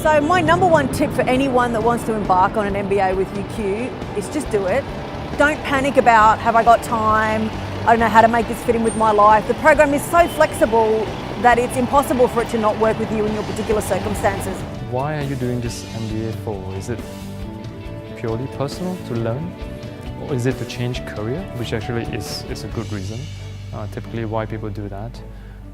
So my number one tip for anyone that wants to embark on an MBA with UQ is just do it. Don't panic about, have I got time? I don't know how to make this fit in with my life. The program is so flexible that it's impossible for it to not work with you in your particular circumstances. Why are you doing this MBA for? Is it purely personal to learn? Or is it to change career, which actually is a good reason, typically why people do that.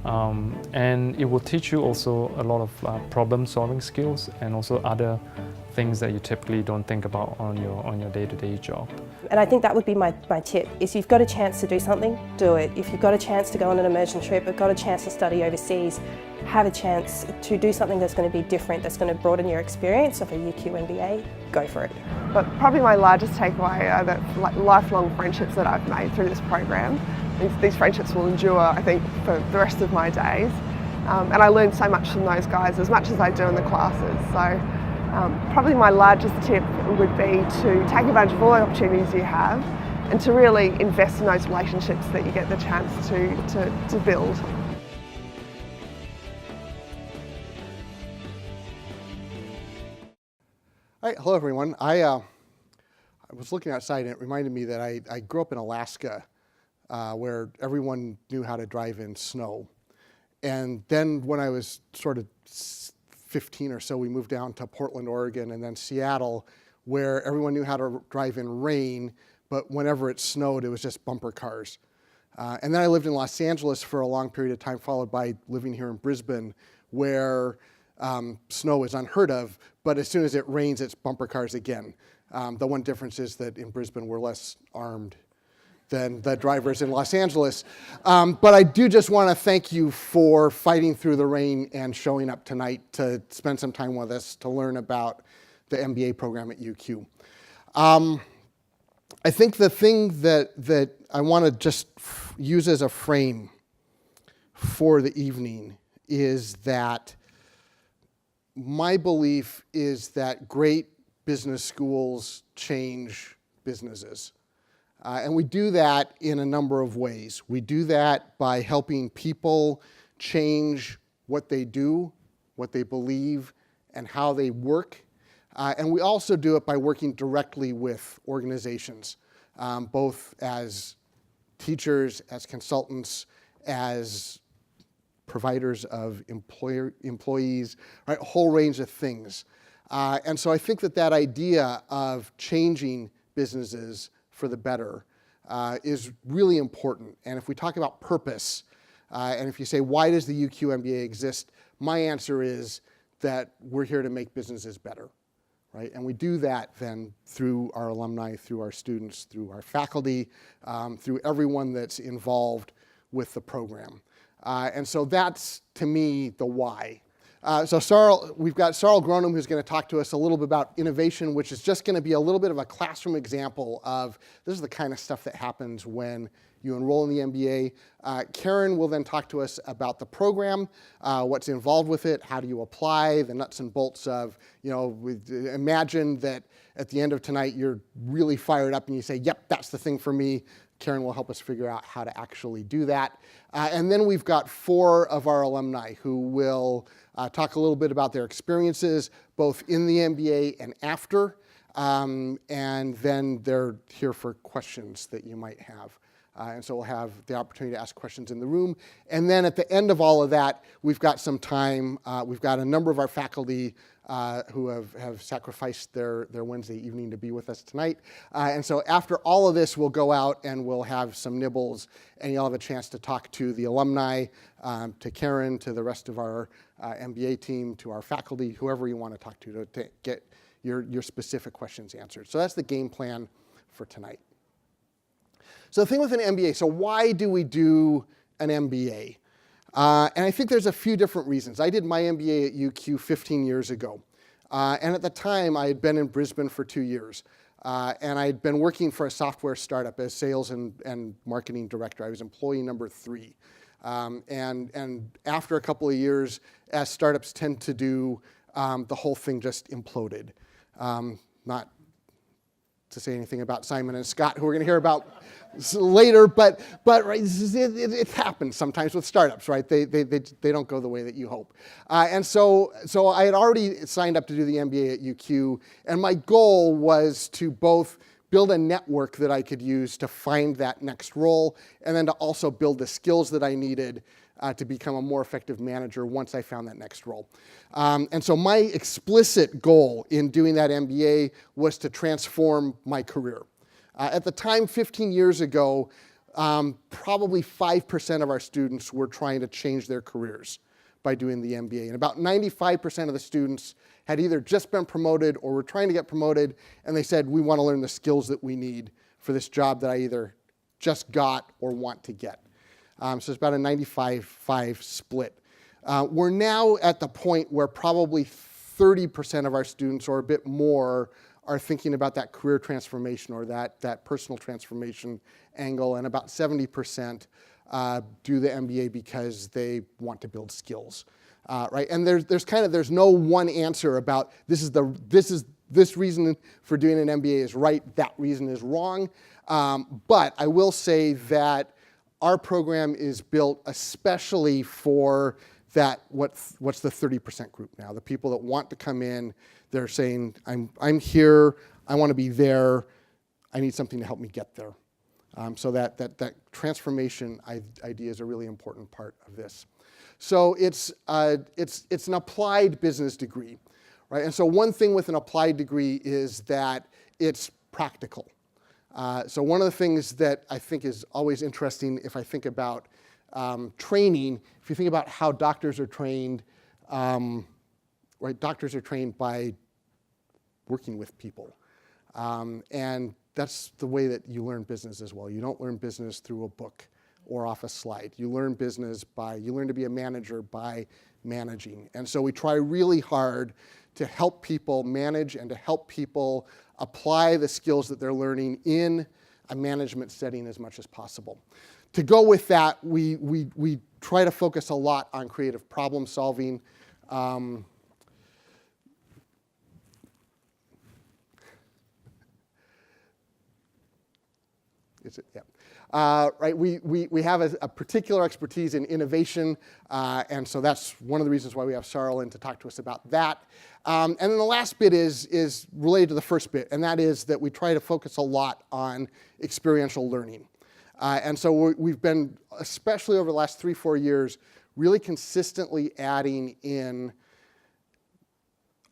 And it will teach you also a lot of problem-solving skills and also other things that you typically don't think about on your day-to-day job. And I think that would be my tip, is you've got a chance to do something, do it. If you've got a chance to go on an immersion trip, or got a chance to study overseas, have a chance to do something that's going to be different, that's going to broaden your experience of a UQ MBA, go for it. But probably my largest takeaway are the lifelong friendships that I've made through this program. These friendships will endure, I think, for the rest of my days. And I learned so much from those guys, as much as I do in the classes. So probably my largest tip would be to take advantage of all the opportunities you have and to really invest in those relationships that you get the chance to build. All right, hello everyone. I was looking outside and it reminded me that I grew up in Alaska where everyone knew how to drive in snow. And then when I was sort of 15 or so, we moved down to Portland, Oregon, and then Seattle, where everyone knew how to drive in rain, but whenever it snowed, it was just bumper cars. And then I lived in Los Angeles for a long period of time, followed by living here in Brisbane, where snow is unheard of, but as soon as it rains, it's bumper cars again. The one difference is that in Brisbane, we're less armed than the drivers in Los Angeles. But I do just want to thank you for fighting through the rain and showing up tonight to spend some time with us to learn about the MBA program at UQ. I think the thing that I want to just use as a frame for the evening is that my belief is that great business schools change businesses. And we do that in a number of ways. We do that by helping people change what they do, what they believe, and how they work. And we also do it by working directly with organizations, both as teachers, as consultants, as providers of employees, right, a whole range of things. And so I think that idea of changing businesses for the better is really important. And if we talk about purpose, and if you say, why does the UQ MBA exist? My answer is that we're here to make businesses better, right? And we do that then through our alumni, through our students, through our faculty, through everyone that's involved with the program. And so that's, to me, the why. We've got Sarl Gronum, who's going to talk to us a little bit about innovation, which is just going to be a little bit of a classroom example of this is the kind of stuff that happens when you enroll in the MBA. Karen will then talk to us about the program, what's involved with it, how do you apply, the nuts and bolts of, imagine that at the end of tonight you're really fired up and you say, yep, that's the thing for me. Karen will help us figure out how to actually do that. And then we've got 4 of our alumni who will talk a little bit about their experiences, both in the MBA and after. And then they're here for questions that you might have. And so we'll have the opportunity to ask questions in the room. And then at the end of all of that, we've got some time. We've got a number of our faculty who have sacrificed their Wednesday evening to be with us tonight. And so after all of this, we'll go out and we'll have some nibbles, and you'll have a chance to talk to the alumni, to Karen, to the rest of our MBA team, to our faculty, whoever you want to talk to get your specific questions answered. So that's the game plan for tonight. So the thing with an MBA, so why do we do an MBA? And I think there's a few different reasons. I did my MBA at UQ 15 years ago. And at the time, I had been in Brisbane for 2 years. And I had been working for a software startup as sales and marketing director. I was employee number 3. And after a couple of years, as startups tend to do, the whole thing just imploded. Not to say anything about Simon and Scott, who we're going to hear about later, but right, it happens sometimes with startups, right? They don't go the way that you hope. And so I had already signed up to do the MBA at UQ, and my goal was to both build a network that I could use to find that next role, and then to also build the skills that I needed to become a more effective manager once I found that next role. And so my explicit goal in doing that MBA was to transform my career. At the time, 15 years ago, probably 5% of our students were trying to change their careers by doing the MBA. And about 95% of the students had either just been promoted or were trying to get promoted, and they said, we want to learn the skills that we need for this job that I either just got or want to get. So it's about a 95-5 split. We're now at the point where probably 30% of our students or a bit more are thinking about that career transformation or that personal transformation angle, and about 70% do the MBA because they want to build skills, right? And there's no one answer about this reason for doing an MBA is right, that reason is wrong. But I will say that our program is built especially for that, what's the 30% group now, the people that want to come in, they're saying, I'm here, I want to be there, I need something to help me get there. So that transformation idea is a really important part of this. So it's an applied business degree, right? And so one thing with an applied degree is that it's practical. So one of the things that I think is always interesting if I think about training, if you think about how doctors are trained, right? Doctors are trained by working with people. And that's the way that you learn business as well. You don't learn business through a book or off a slide. You learn business you learn to be a manager by managing. And so we try really hard to help people manage and to help people apply the skills that they're learning in a management setting as much as possible. To go with that, we try to focus a lot on creative problem solving. Is it? Yeah. Right, we have a particular expertise in innovation, and so that's one of the reasons why we have Sarl in to talk to us about that. And then the last bit is related to the first bit, and that is that we try to focus a lot on experiential learning. And so we've been, especially over the last 3-4 years, really consistently adding in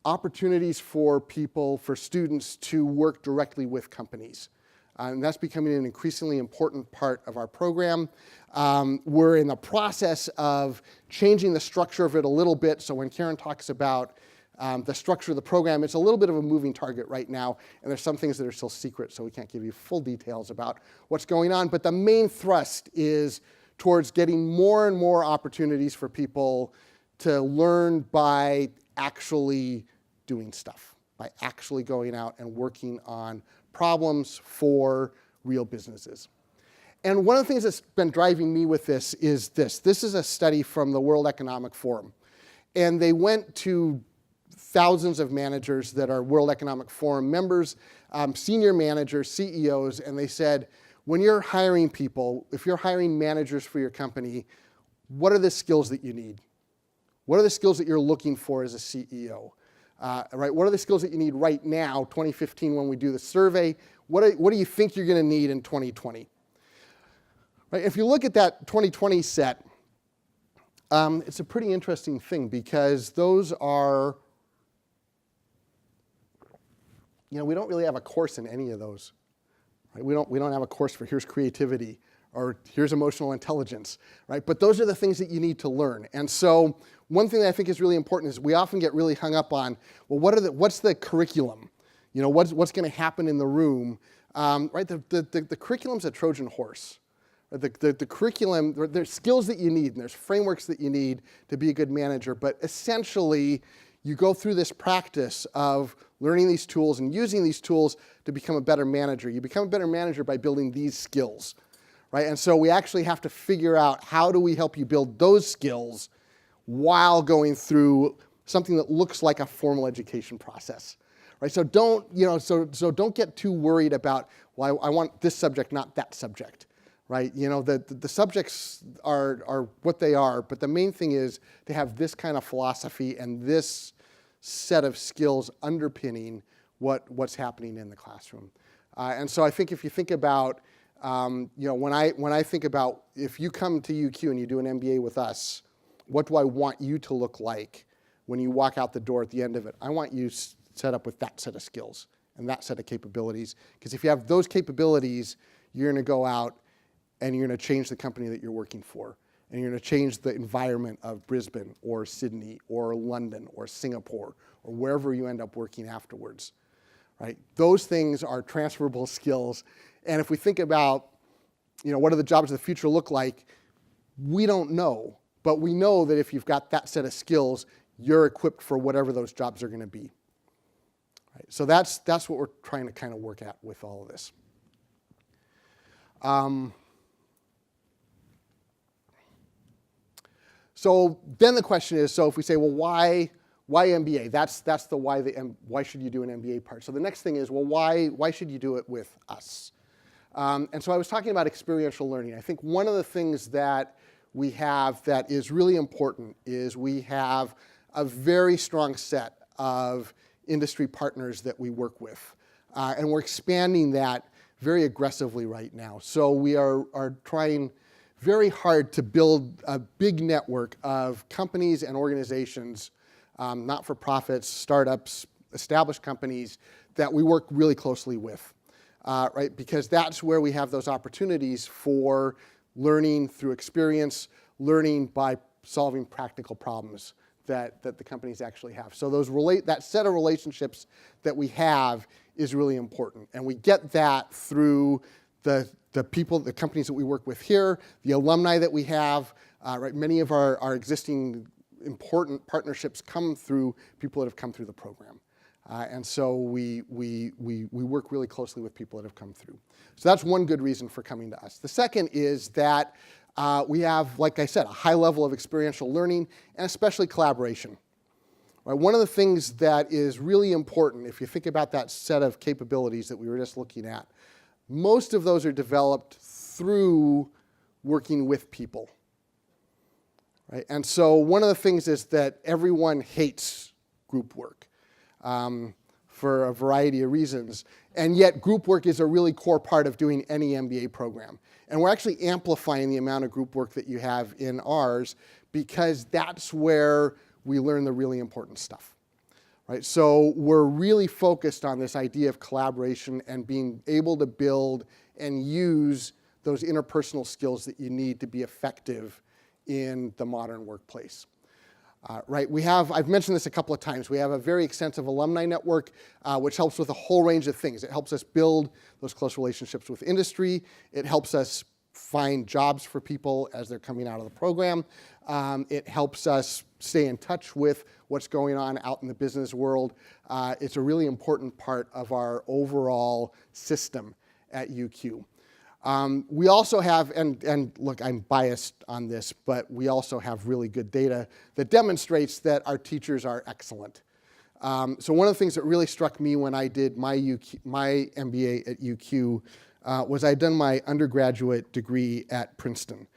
opportunities for people, for students to work directly with companies. And that's becoming an increasingly important part of our program. We're in the process of changing the structure of it a little bit. So when Karen talks about the structure of the program, it's a little bit of a moving target right now. And there's some things that are still secret, so we can't give you full details about what's going on. But the main thrust is towards getting more and more opportunities for people to learn by actually doing stuff, by actually going out and working on problems for real businesses. And one of the things that's been driving me with this is this. This is a study from the World Economic Forum. And they went to thousands of managers that are World Economic Forum members, senior managers, CEOs, and they said, when you're hiring people, if you're hiring managers for your company, what are the skills that you need? What are the skills that you're looking for as a CEO? Right? What are the skills that you need right now, 2015, when we do the survey? What do you think you're going to need in 2020? Right? If you look at that 2020 set, it's a pretty interesting thing because those are, we don't really have a course in any of those. Right? We don't have a course for here's creativity or here's emotional intelligence, right? But those are the things that you need to learn. And so one thing that I think is really important is we often get really hung up on, well, what's the curriculum? What's going to happen in the room? Right? The curriculum's a Trojan horse. The curriculum, there's skills that you need and there's frameworks that you need to be a good manager, but essentially you go through this practice of learning these tools and using these tools to become a better manager. You become a better manager by building these skills. right? And so we actually have to figure out how do we help you build those skills while going through something that looks like a formal education process, right? So don't, so don't get too worried about, well, I want this subject, not that subject, right? The subjects are what they are, but the main thing is to have this kind of philosophy and this set of skills underpinning what's happening in the classroom. And so I think if you think about, when I think about if you come to UQ and you do an MBA with us, what do I want you to look like when you walk out the door at the end of it? I want you set up with that set of skills and that set of capabilities. Because if you have those capabilities, you're going to go out and you're going to change the company that you're working for. And you're going to change the environment of Brisbane or Sydney or London or Singapore or wherever you end up working afterwards. Right? Those things are transferable skills. And if we think about, what do the jobs of the future look like, we don't know. But we know that if you've got that set of skills, you're equipped for whatever those jobs are going to be. Right? So that's what we're trying to kind of work at with all of this. So then the question is, so if we say, well, why MBA? That's the why should you do an MBA part. So the next thing is, well, why should you do it with us? And so I was talking about experiential learning. I think one of the things that we have that is really important is we have a very strong set of industry partners that we work with. And we're expanding that very aggressively right now. So we are trying very hard to build a big network of companies and organizations, not-for-profits, startups, established companies that we work really closely with, right? Because that's where we have those opportunities for learning through experience, learning by solving practical problems that the companies actually have. So that set of relationships that we have is really important. And we get that through the people, the companies that we work with here, the alumni that we have, right? Many of our existing important partnerships come through people that have come through the program. And so we work really closely with people that have come through. So that's one good reason for coming to us. The second is that we have, like I said, a high level of experiential learning and especially collaboration. Right? One of the things that is really important, if you think about that set of capabilities that we were just looking at, most of those are developed through working with people. Right? And so one of the things is that everyone hates group work for a variety of reasons. And yet group work is a really core part of doing any MBA program. And we're actually amplifying the amount of group work that you have in ours because that's where we learn the really important stuff. Right? So we're really focused on this idea of collaboration and being able to build and use those interpersonal skills that you need to be effective in the modern workplace. Right? I've mentioned this a couple of times, we have a very extensive alumni network which helps with a whole range of things. It helps us build those close relationships with industry. It helps us find jobs for people as they're coming out of the program. It helps us stay in touch with what's going on out in the business world. It's a really important part of our overall system at UQ. We also have, and look, I'm biased on this, but we also have really good data that demonstrates that our teachers are excellent. So one of the things that really struck me when I did my MBA at UQ was I'd done my undergraduate degree at Princeton,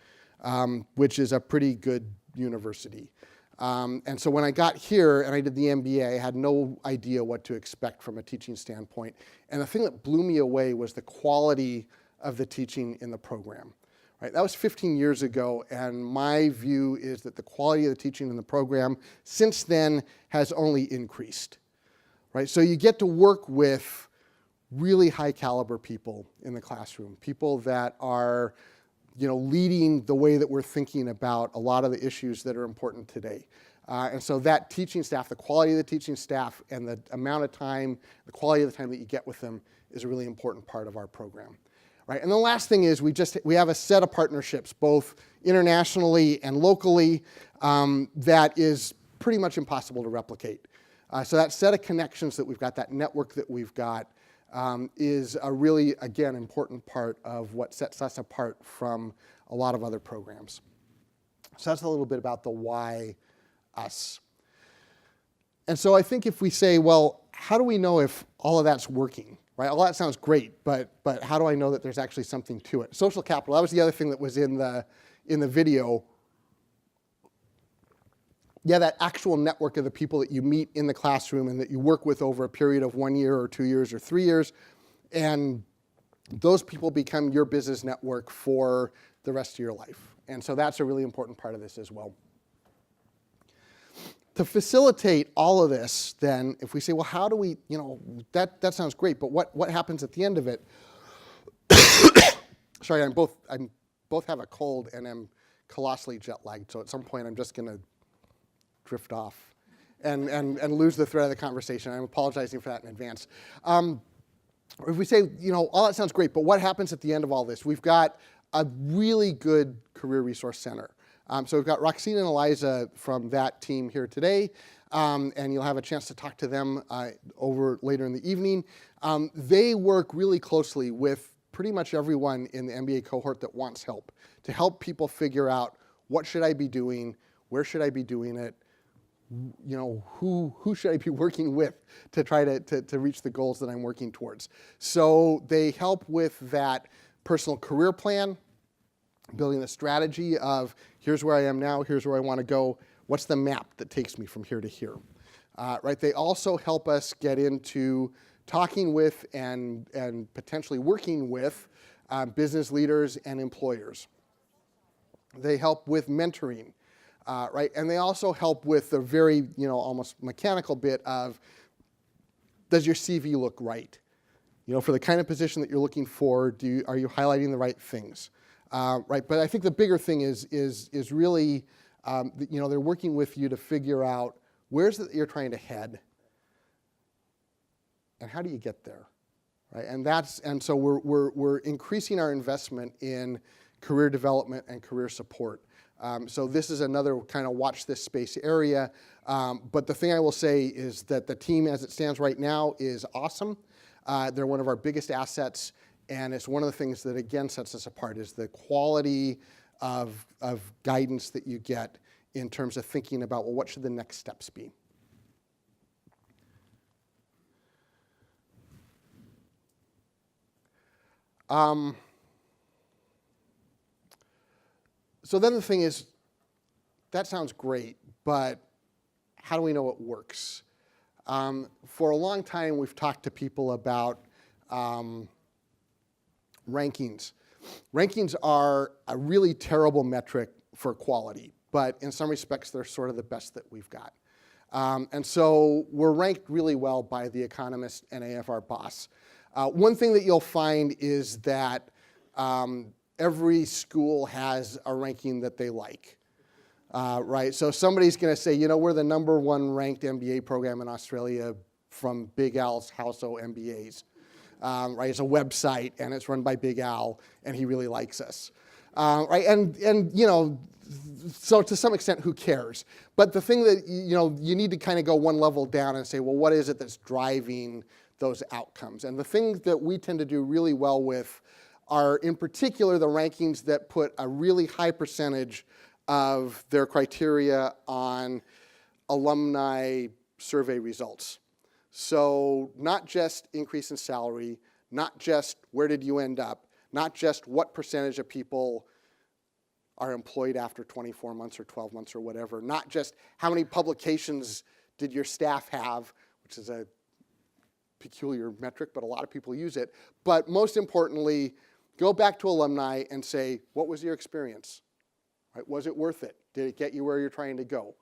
which is a pretty good university. And so when I got here and I did the MBA, I had no idea what to expect from a teaching standpoint. And the thing that blew me away was the quality of the teaching in the program. Right? That was 15 years ago, and my view is that the quality of the teaching in the program since then has only increased. Right? So you get to work with really high caliber people in the classroom, people that are leading the way that we're thinking about a lot of the issues that are important today. And so that teaching staff, the quality of the teaching staff and the amount of time, the quality of the time that you get with them is a really important part of our program. Right? And the last thing is we have a set of partnerships, both internationally and locally, that is pretty much impossible to replicate. So that set of connections that we've got, that network that we've got, is a really, again, important part of what sets us apart from a lot of other programs. So that's a little bit about the why us. And so I think if we say, well, how do we know if all of that's working, right? All that sounds great, but how do I know that there's actually something to it? Social capital, that was the other thing that was in the video. Yeah, that actual network of the people that you meet in the classroom and that you work with over a period of 1 year or 2 years or 3 years, and those people become your business network for the rest of your life. And so that's a really important part of this as well. To facilitate all of this, then, if we say, well, how do we, that sounds great, but what happens at the end of it? Sorry, I both have a cold and I'm colossally jet lagged, so at some point I'm just going to drift off and lose the thread of the conversation. I'm apologizing for that in advance. If we say, all that sounds great, but what happens at the end of all this? We've got a really good career resource center. So we've got Roxine and Eliza from that team here today, and you'll have a chance to talk to them over later in the evening. They work really closely with pretty much everyone in the MBA cohort that wants help, to help people figure out what should I be doing, where should I be doing it, who should I be working with to try to reach the goals that I'm working towards. So they help with that personal career plan, building a strategy of here's where I am now, here's where I want to go, what's the map that takes me from here to here. Right? They also help us get into talking with and potentially working with business leaders and employers. They help with mentoring, right? And they also help with the very, almost mechanical bit of, does your CV look right? For the kind of position that you're looking for, are you highlighting the right things? Right, but I think the bigger thing is really, they're working with you to figure out where's it that you're trying to head, and how do you get there, right? And so we're increasing our investment in career development and career support. So this is another kind of watch this space area. But the thing I will say is that the team, as it stands right now, is awesome. They're one of our biggest assets. And it's one of the things that, again, sets us apart is the quality of guidance that you get in terms of thinking about, well, what should the next steps be? So then the thing is, that sounds great, but how do we know it works? For a long time, we've talked to people about rankings. Rankings are a really terrible metric for quality, but in some respects, they're sort of the best that we've got. And so we're ranked really well by The Economist and AFR Boss. One thing that you'll find is that every school has a ranking that they like, right? So somebody's going to say, we're the #1 ranked MBA program in Australia from Big Al's House O MBAs. Right, it's a website and it's run by Big Al, and he really likes us, right? And so to some extent, who cares? But the thing that you need to kind of go one level down and say, well, what is it that's driving those outcomes? And the things that we tend to do really well with are, in particular, the rankings that put a really high percentage of their criteria on alumni survey results. So not just increase in salary, not just where did you end up, not just what percentage of people are employed after 24 months or 12 months or whatever, not just how many publications did your staff have, which is a peculiar metric, but a lot of people use it. But most importantly, go back to alumni and say, what was your experience? Right? Was it worth it? Did it get you where you're trying to go?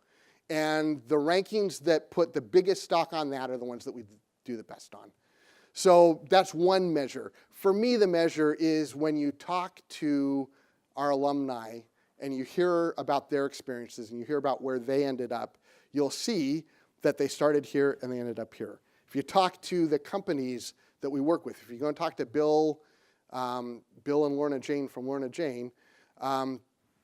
And the rankings that put the biggest stock on that are the ones that we do the best on. So that's one measure. For me, the measure is when you talk to our alumni and you hear about their experiences and you hear about where they ended up, you'll see that they started here and they ended up here. If you talk to the companies that we work with, if you go and talk to Bill and Lorna Jane from Lorna Jane,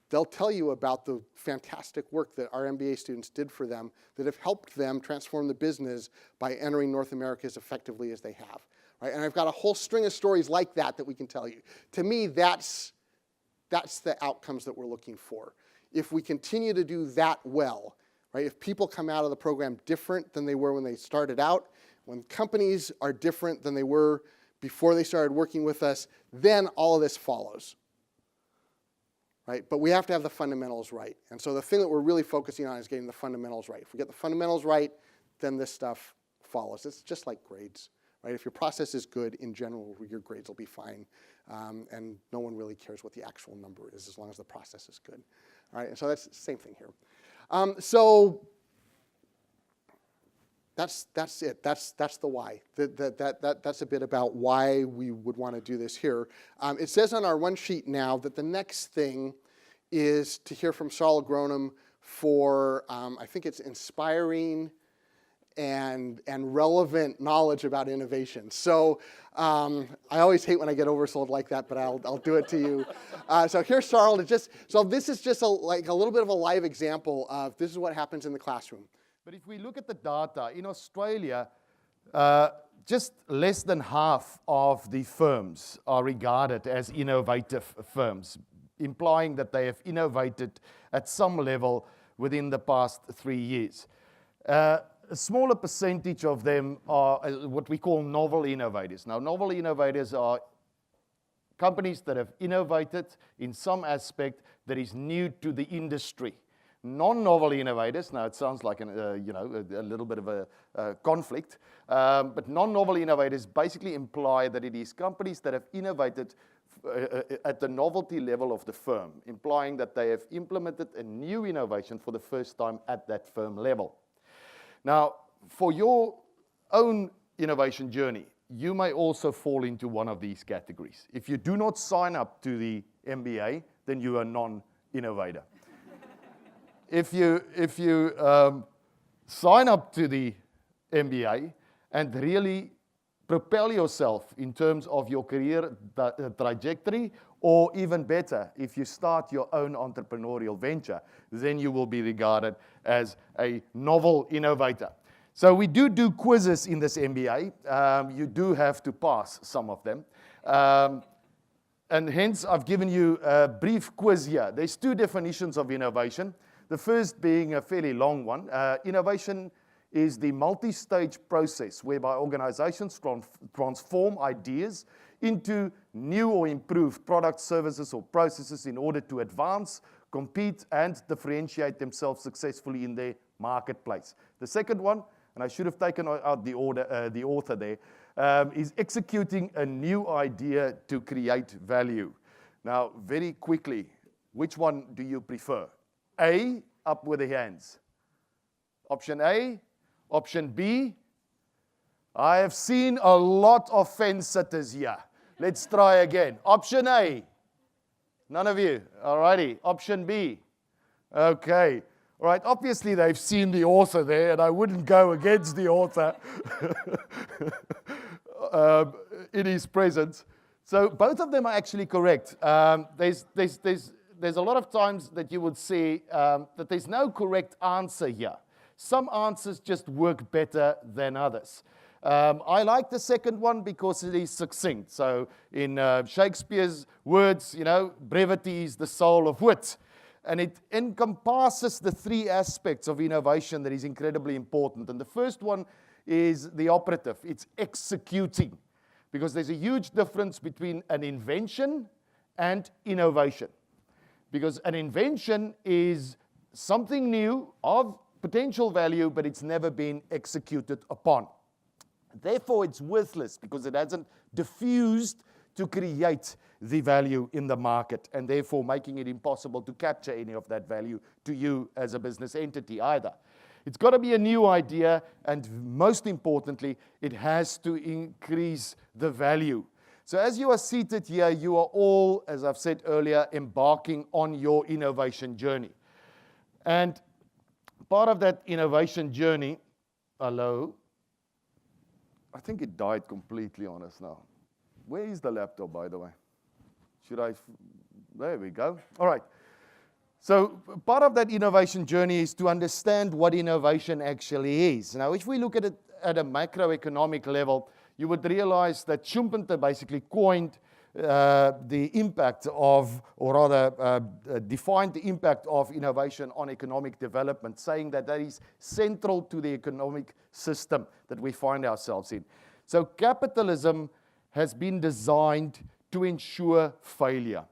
they'll tell you about the fantastic work that our MBA students did for them that have helped them transform the business by entering North America as effectively as they have. right? And I've got a whole string of stories like that we can tell you. To me, that's the outcomes that we're looking for. If we continue to do that well, right? If people come out of the program different than they were when they started out, when companies are different than they were before they started working with us, then all of this follows, right? But we have to have the fundamentals right. And so the thing that we're really focusing on is getting the fundamentals right. If we get the fundamentals right, then this stuff follows. It's just like grades, right? If your process is good, in general, your grades will be fine. And no one really cares what the actual number is as long as the process is good. All right, and so that's the same thing here. So that's it. That's the why. That's a bit about why we would want to do this here. It says on our one sheet now that the next thing is to hear from Charles Gronum for, I think it's inspiring and relevant knowledge about innovation. So I always hate when I get oversold like that, but I'll do it to you. So here's Charles. So this is just like a little bit of a live example of this is what happens in the classroom. But if we look at the data, in Australia, just less than half of the firms are regarded as innovative firms, implying that they have innovated at some level within the past 3 years. A smaller percentage of them are what we call novel innovators. Now, novel innovators are companies that have innovated in some aspect that is new to the industry. Non-novel innovators, now it sounds like a little bit of a conflict, but non-novel innovators basically imply that it is companies that have innovated at the novelty level of the firm, implying that they have implemented a new innovation for the first time at that firm level. Now, for your own innovation journey, you may also fall into one of these categories. If you do not sign up to the MBA, then you are a non-innovator. If you sign up to the MBA and really propel yourself in terms of your career trajectory, or even better, if you start your own entrepreneurial venture, then you will be regarded as a novel innovator. So we do quizzes in this MBA. You do have to pass some of them. And hence, I've given you a brief quiz here. There's 2 definitions of innovation. The first being a fairly long one. Innovation is the multi-stage process whereby organizations transform ideas into new or improved products, services, or processes in order to advance, compete, and differentiate themselves successfully in their marketplace. The second one, and I should have taken out the author there, is executing a new idea to create value. Now, very quickly, which one do you prefer? A, up with the hands. Option A, option B. I have seen a lot of fence sitters here. Let's try again. Option A. None of you. All righty. Option B. Okay. All right. Obviously, they've seen the author there, and I wouldn't go against the author in his presence. So both of them are actually correct. There's a lot of times that you would see that there's no correct answer here. Some answers just work better than others. I like the second one because it is succinct. So in Shakespeare's words, brevity is the soul of wit. And it encompasses the 3 aspects of innovation that is incredibly important. And the first one is the operative. It's executing. Because there's a huge difference between an invention and innovation. Because an invention is something new of potential value, but it's never been executed upon. Therefore, it's worthless because it hasn't diffused to create the value in the market, and therefore making it impossible to capture any of that value to you as a business entity either. It's got to be a new idea, and most importantly, it has to increase the value. So as you are seated here, you are all, as I've said earlier, embarking on your innovation journey. And part of that innovation journey, hello, I think it died completely on us now. Where is the laptop, by the way? There we go. All right. So part of that innovation journey is to understand what innovation actually is. Now, if we look at it at a macroeconomic level, you would realize that Schumpeter basically coined the impact of, or rather defined the impact of innovation on economic development, saying that that is central to the economic system that we find ourselves in. So capitalism has been designed to ensure failure.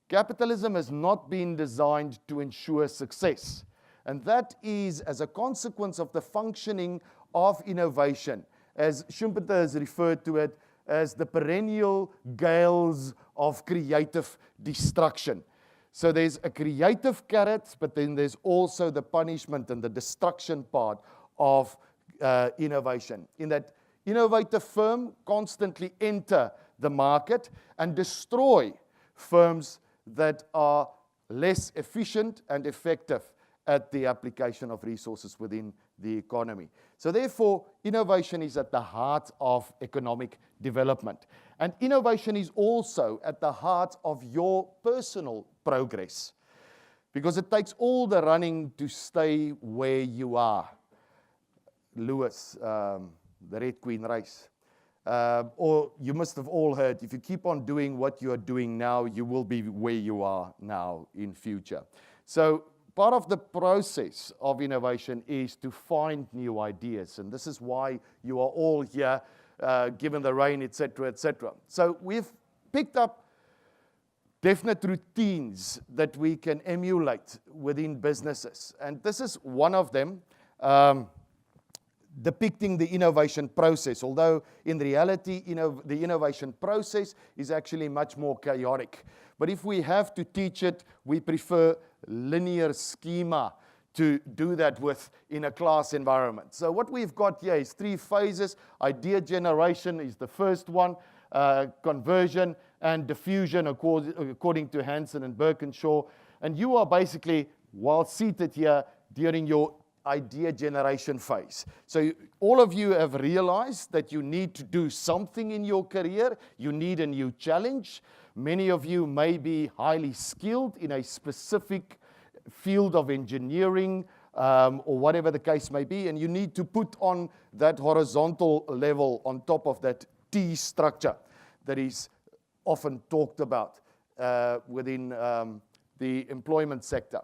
Capitalism has not been designed to ensure success. And that is as a consequence of the functioning of innovation, as Schumpeter has referred to it as the perennial gales of creative destruction. So there's a creative carrot, but then there's also the punishment and the destruction part of innovation. In that innovative firm constantly enter the market and destroy firms that are less efficient and effective at the application of resources within the economy. So therefore, innovation is at the heart of economic development. And innovation is also at the heart of your personal progress, because it takes all the running to stay where you are. Lewis, the Red Queen race. Or you must have all heard, if you keep on doing what you are doing now, you will be where you are now in future. So part of the process of innovation is to find new ideas, and this is why you are all here, given the rain, etc., etc. So we've picked up definite routines that we can emulate within businesses, and this is one of them, depicting the innovation process, although in reality, the innovation process is actually much more chaotic. But if we have to teach it, we prefer linear schema to do that with in a class environment. So what we've got here is 3 phases. Idea generation is the first one, conversion and diffusion according to Hansen and Birkinshaw. And you are basically, while seated here, during your idea generation phase. So all of you have realized that you need to do something in your career. You need a new challenge. Many of you may be highly skilled in a specific field of engineering or whatever the case may be, and you need to put on that horizontal level on top of that T structure that is often talked about within the employment sector.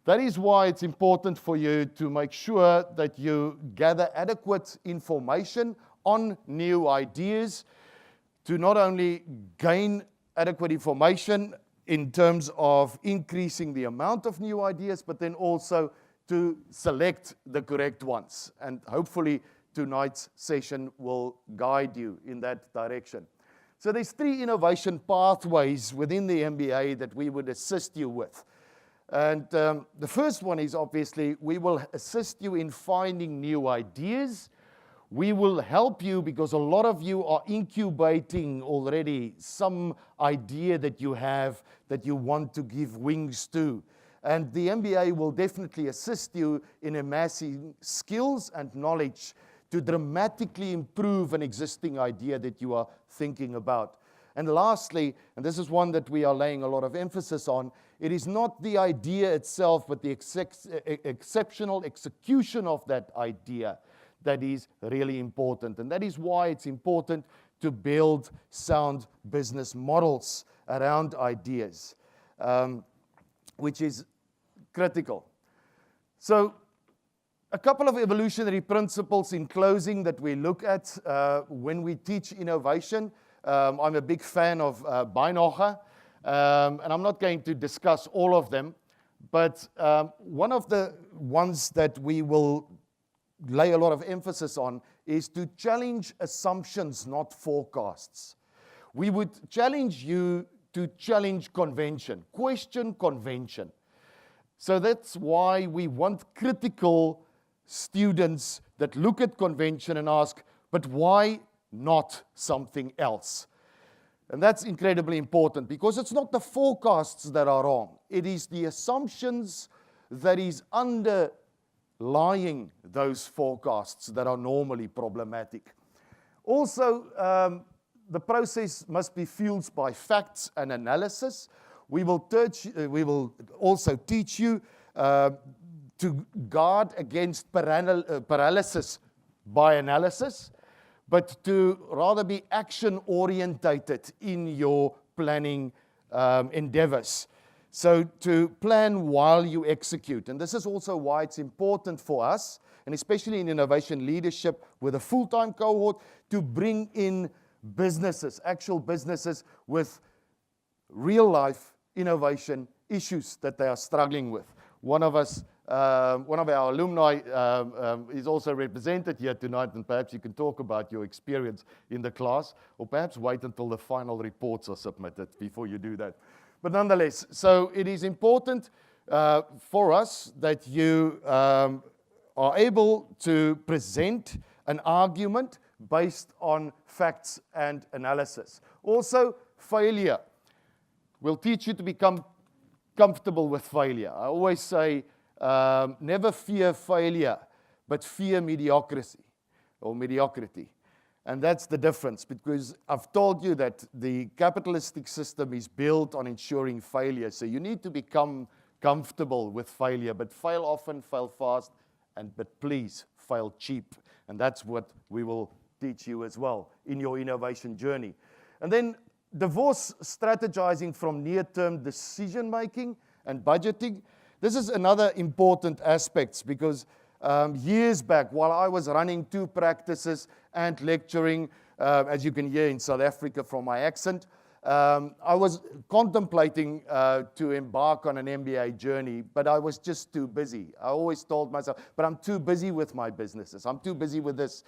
That is why it's important for you to make sure that you gather adequate information on new ideas, to not only gain adequate information in terms of increasing the amount of new ideas, but then also to select the correct ones. And hopefully tonight's session will guide you in that direction. So there's 3 innovation pathways within the MBA that we would assist you with. And the first one is obviously we will assist you in finding new ideas. We will help you because a lot of you are incubating already some idea that you have that you want to give wings to. And the MBA will definitely assist you in amassing skills and knowledge to dramatically improve an existing idea that you are thinking about. And lastly, and this is one that we are laying a lot of emphasis on, it is not the idea itself, but the exceptional execution of that idea that is really important. And that is why it's important to build sound business models around ideas, which is critical. So a couple of evolutionary principles in closing that we look at when we teach innovation. I'm a big fan of Beinhofer, and I'm not going to discuss all of them, but one of the ones that we will lay a lot of emphasis on is to challenge assumptions, not forecasts. We would challenge you to challenge convention, question convention. So that's why we want critical students that look at convention and ask, but why not something else? And that's incredibly important because it's not the forecasts that are wrong. It is the assumptions that is underlying those forecasts that are normally problematic. Also, the process must be fueled by facts and analysis. We will also teach you to guard against paralysis by analysis. but to rather be action-orientated in your planning endeavors. So to plan while you execute. And this is also why it's important for us, and especially in innovation leadership with a full-time cohort, to bring in businesses, actual businesses with real-life innovation issues that they are struggling with. One of our alumni is also represented here tonight, and perhaps you can talk about your experience in the class, or perhaps wait until the final reports are submitted before you do that. But nonetheless, so it is important for us that you are able to present an argument based on facts and analysis. Also, failure will teach you to become comfortable with failure. I always say, never fear failure, but fear mediocrity. And that's the difference, because I've told you that the capitalistic system is built on ensuring failure. So you need to become comfortable with failure, but fail often, fail fast, but please fail cheap. And that's what we will teach you as well in your innovation journey. And then divorce strategizing from near-term decision-making and budgeting. This is another important aspect, because years back, while I was running 2 practices and lecturing, as you can hear in South Africa from my accent, I was contemplating to embark on an MBA journey, but I was just too busy. I always told myself, but I'm too busy with my businesses. I'm too busy with this,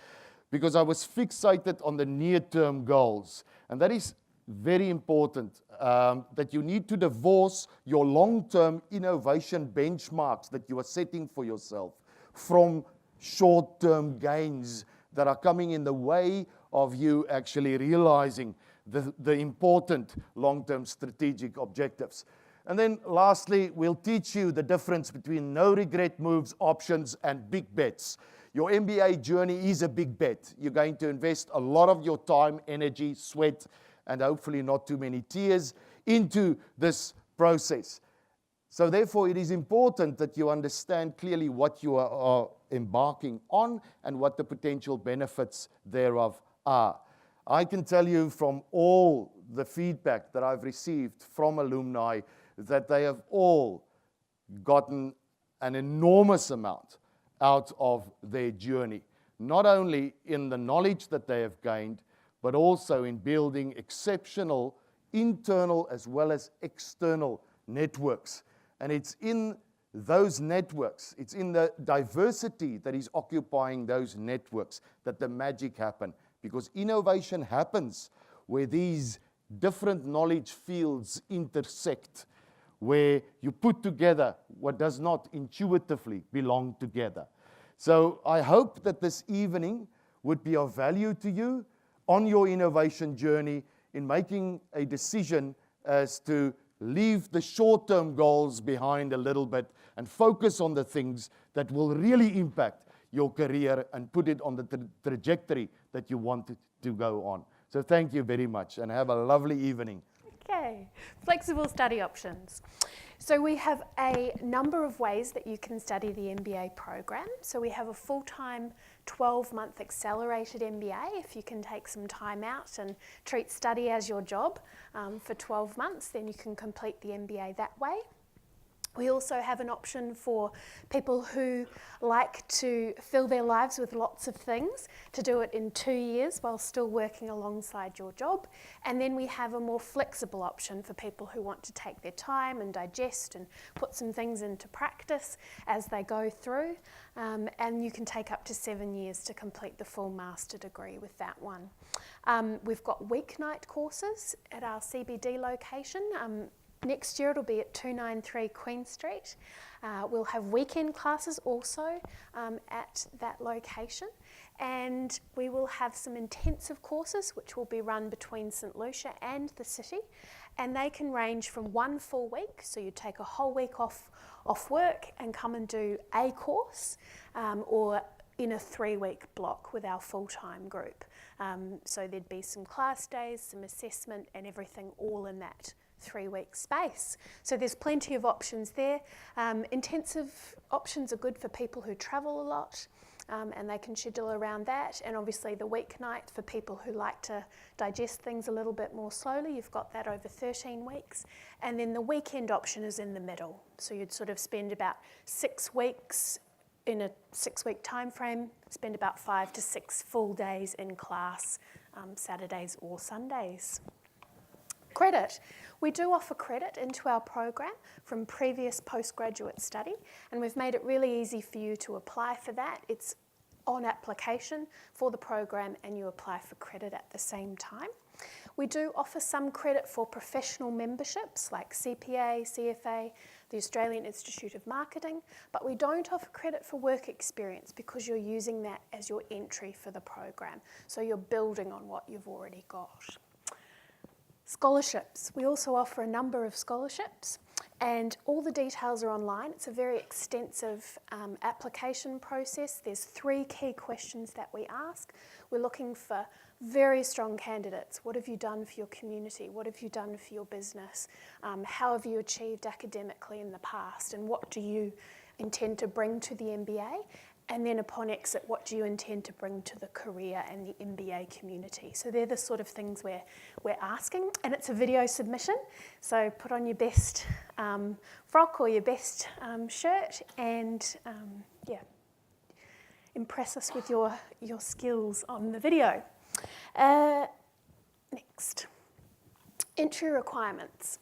because I was fixated on the near-term goals. And that is very important, that you need to divorce your long-term innovation benchmarks that you are setting for yourself from short-term gains that are coming in the way of you actually realizing the important long-term strategic objectives. And then lastly, we'll teach you the difference between no-regret moves, options, and big bets. Your MBA journey is a big bet. You're going to invest a lot of your time, energy, sweat, and hopefully not too many tears into this process. So therefore, it is important that you understand clearly what you are embarking on and what the potential benefits thereof are. I can tell you from all the feedback that I've received from alumni that they have all gotten an enormous amount out of their journey, not only in the knowledge that they have gained, but also in building exceptional internal as well as external networks. And it's in those networks, it's in the diversity that is occupying those networks that the magic happens. Because innovation happens where these different knowledge fields intersect, where you put together what does not intuitively belong together. So I hope that this evening would be of value to you on your innovation journey in making a decision as to leave the short-term goals behind a little bit and focus on the things that will really impact your career and put it on the trajectory that you want it to go on. So thank you very much and have a lovely evening. Okay, flexible study options. So we have a number of ways that you can study the MBA program. So we have a full-time 12-month accelerated MBA. If you can take some time out and treat study as your job for 12 months, then you can complete the MBA that way. We also have an option for people who like to fill their lives with lots of things to do it in 2 years while still working alongside your job. And then we have a more flexible option for people who want to take their time and digest and put some things into practice as they go through. And you can take up to 7 years to complete the full master degree with that one. We've got weeknight courses at our CBD location. Next year it'll be at 293 Queen Street. We'll have weekend classes also at that location, and we will have some intensive courses which will be run between St Lucia and the city, and they can range from 1 full week, so you take a whole week off work and come and do a course, or in a 3-week block with our full-time group. So there'd be some class days, some assessment and everything all in that 3-week space. So there's plenty of options there. Intensive options are good for people who travel a lot. and they can schedule around that. And obviously the weeknight for people who like to digest things a little bit more slowly, you've got that over 13 weeks. And then the weekend option is in the middle. So you'd sort of spend about 6 weeks in a 6-week time frame, spend about 5 to 6 full days in class, Saturdays or Sundays. Credit. We do offer credit into our program from previous postgraduate study, and we've made it really easy for you to apply for that. It's on application for the program and you apply for credit at the same time. We do offer some credit for professional memberships like CPA, CFA, the Australian Institute of Marketing, but we don't offer credit for work experience because you're using that as your entry for the program. So you're building on what you've already got. Scholarships. We also offer a number of scholarships and all the details are online. It's a very extensive application process. There's 3 key questions that we ask. We're looking for very strong candidates. What have you done for your community? What have you done for your business? How have you achieved academically in the past? And what do you intend to bring to the MBA? And then upon exit, what do you intend to bring to the career and the MBA community? So they're the sort of things we're asking. And it's a video submission. So put on your best frock or your best shirt and impress us with your skills on the video. Next. Entry requirements.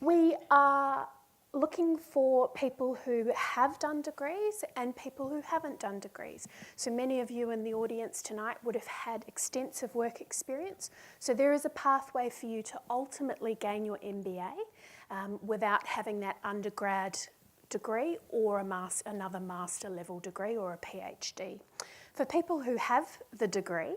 We are looking for people who have done degrees and people who haven't done degrees. So many of you in the audience tonight would have had extensive work experience. So there is a pathway for you to ultimately gain your MBA without having that undergrad degree or another master level degree or a PhD. For people who have the degree,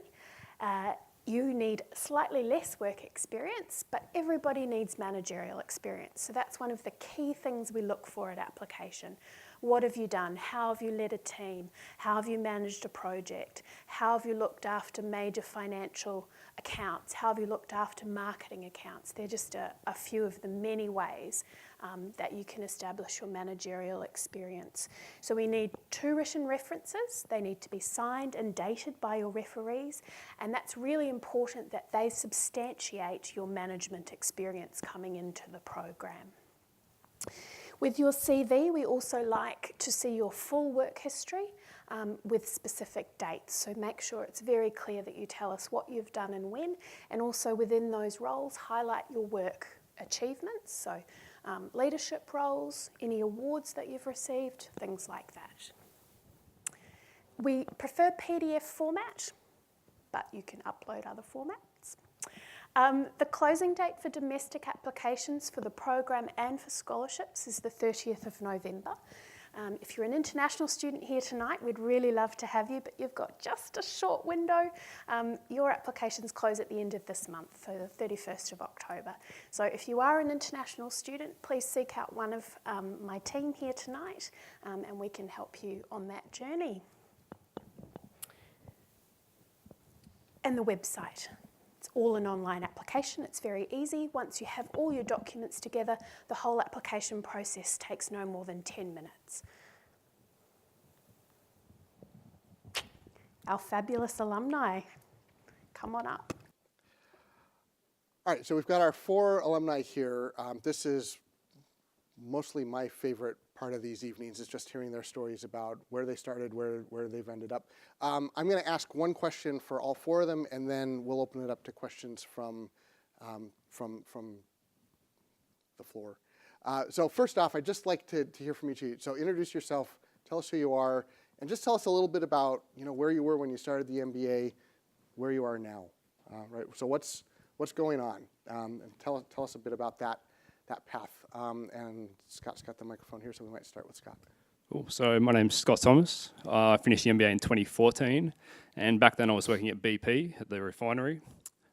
you need slightly less work experience, but everybody needs managerial experience. So that's one of the key things we look for at application. What have you done? How have you led a team? How have you managed a project? How have you looked after major financial accounts? How have you looked after marketing accounts? They're just a few of the many ways that you can establish your managerial experience. So we need 2 written references. They need to be signed and dated by your referees, and that's really important that they substantiate your management experience coming into the program. With your CV, we also like to see your full work history with specific dates. So make sure it's very clear that you tell us what you've done and when, and also within those roles, highlight your work achievements. So leadership roles, any awards that you've received, things like that. We prefer PDF format, but you can upload other formats. The closing date for domestic applications for the program and for scholarships is the 30th of November. If you're an international student here tonight, we'd really love to have you, but you've got just a short window. Your applications close at the end of this month, so the 31st of October. So if you are an international student, please seek out one of my team here tonight, and we can help you on that journey. And the website. It's all an online application. It's very easy. Once you have all your documents together, the whole application process takes no more than 10 minutes. Our fabulous alumni, come on up. All right, so we've got our 4 alumni here. This is mostly my favorite part of these evenings, is just hearing their stories about where they started, where they've ended up. I'm going to ask one question for all 4 of them, and then we'll open it up to questions from the floor. So first off, I'd just like to hear from each of you. So introduce yourself, tell us who you are, and just tell us a little bit about where you were when you started the MBA, where you are now. Right. So what's going on? And tell us a bit about that path. And Scott's got the microphone here, so we might start with Scott. Cool. So my name's Scott Thomas. I finished the MBA in 2014, and back then I was working at BP, at the refinery.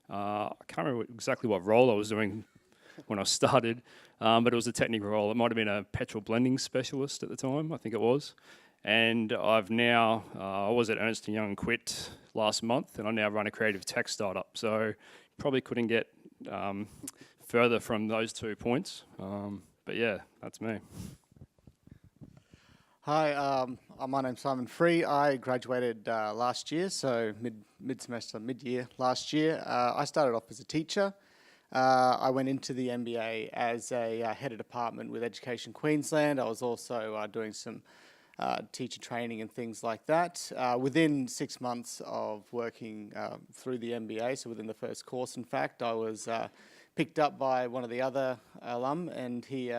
I can't remember exactly what role I was doing when I started, but it was a technical role. It might have been a petrol blending specialist at the time, I think it was. And I've now, I was at Ernst & Young and quit last month, and I now run a creative tech startup. So probably couldn't get further from those 2 points. But yeah, that's me. Hi, my name's Simon Free. I graduated last year, so mid-year last year. I started off as a teacher. I went into the MBA as a head of department with Education Queensland. I was also doing some teacher training and things like that. Within 6 months of working through the MBA, so within the first course, in fact, I was picked up by one of the other alum, and he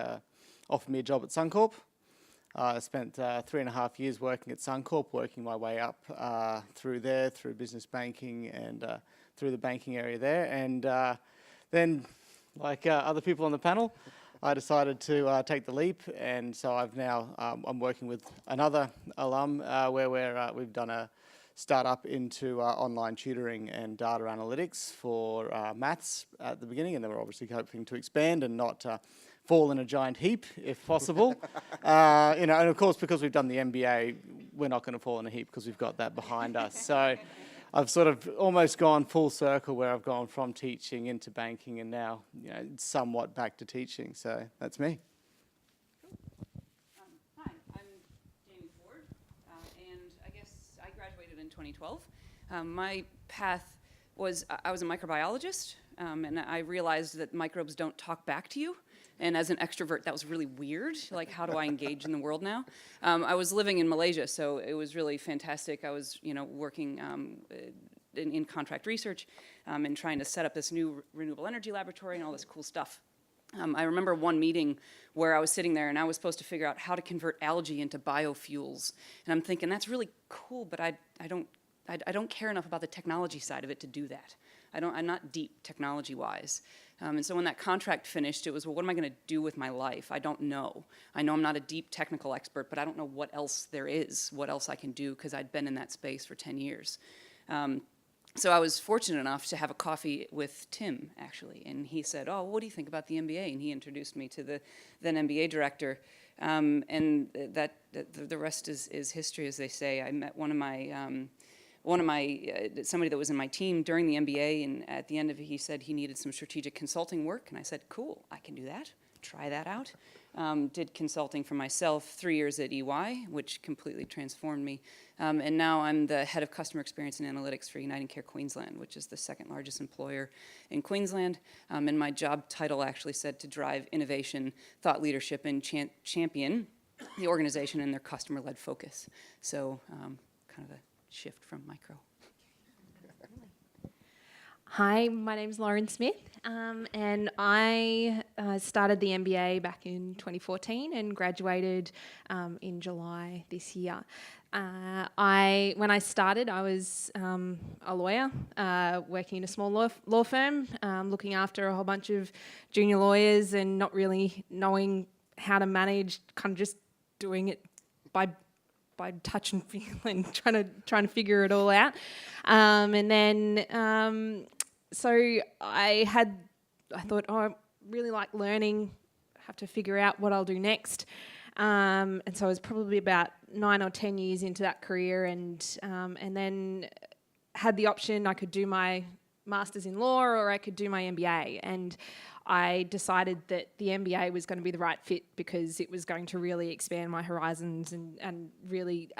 offered me a job at Suncorp. I spent 3.5 years working at Suncorp, working my way up through there, through business banking and through the banking area there. And then, like other people on the panel, I decided to take the leap. And so I've now, I'm working with another alum where we've done a startup into online tutoring and data analytics for maths at the beginning. And then we're obviously hoping to expand and not fall in a giant heap, if possible. And of course, because we've done the MBA, we're not going to fall in a heap because we've got that behind us. So I've sort of almost gone full circle where I've gone from teaching into banking and now, somewhat back to teaching. So that's me. Hi, I'm Jamie Ford, and I guess I graduated in 2012. My path was, I was a microbiologist, and I realized that microbes don't talk back to you. And as an extrovert, that was really weird. Like, how do I engage in the world now? I was living in Malaysia, so it was really fantastic. I was, working in contract research and trying to set up this new renewable energy laboratory and all this cool stuff. I remember one meeting where I was sitting there and I was supposed to figure out how to convert algae into biofuels. And I'm thinking, that's really cool, but I don't care enough about the technology side of it to do that. I'm not deep technology-wise. And so when that contract finished, it was, well, what am I going to do with my life? I don't know. I know I'm not a deep technical expert, but I don't know what else there is, what else I can do, because I'd been in that space for 10 years. So I was fortunate enough to have a coffee with Tim, actually, and he said, oh, what do you think about the MBA? And he introduced me to the then MBA director, and the rest is history, as they say. I met somebody that was in my team during the MBA, and at the end of it, he said he needed some strategic consulting work, and I said, cool, I can do that, try that out. Did consulting for myself 3 years at EY, which completely transformed me, and now I'm the head of customer experience and analytics for United Care Queensland, which is the second largest employer in Queensland, and my job title actually said to drive innovation, thought leadership, and champion the organization and their customer-led focus. So kind of a shift from micro. Hi, my name's Lauren Smith, and I started the MBA back in 2014 and graduated in July this year. When I started, I was a lawyer working in a small law firm, looking after a whole bunch of junior lawyers and not really knowing how to manage, kind of just doing it by touch and feel and trying to figure it all out, and then so I thought, oh, I really like learning. I have to figure out what I'll do next, and so I was probably about 9 or 10 years into that career, and then had the option. I could do my master's in law or I could do my MBA, and I decided that the MBA was going to be the right fit because it was going to really expand my horizons and really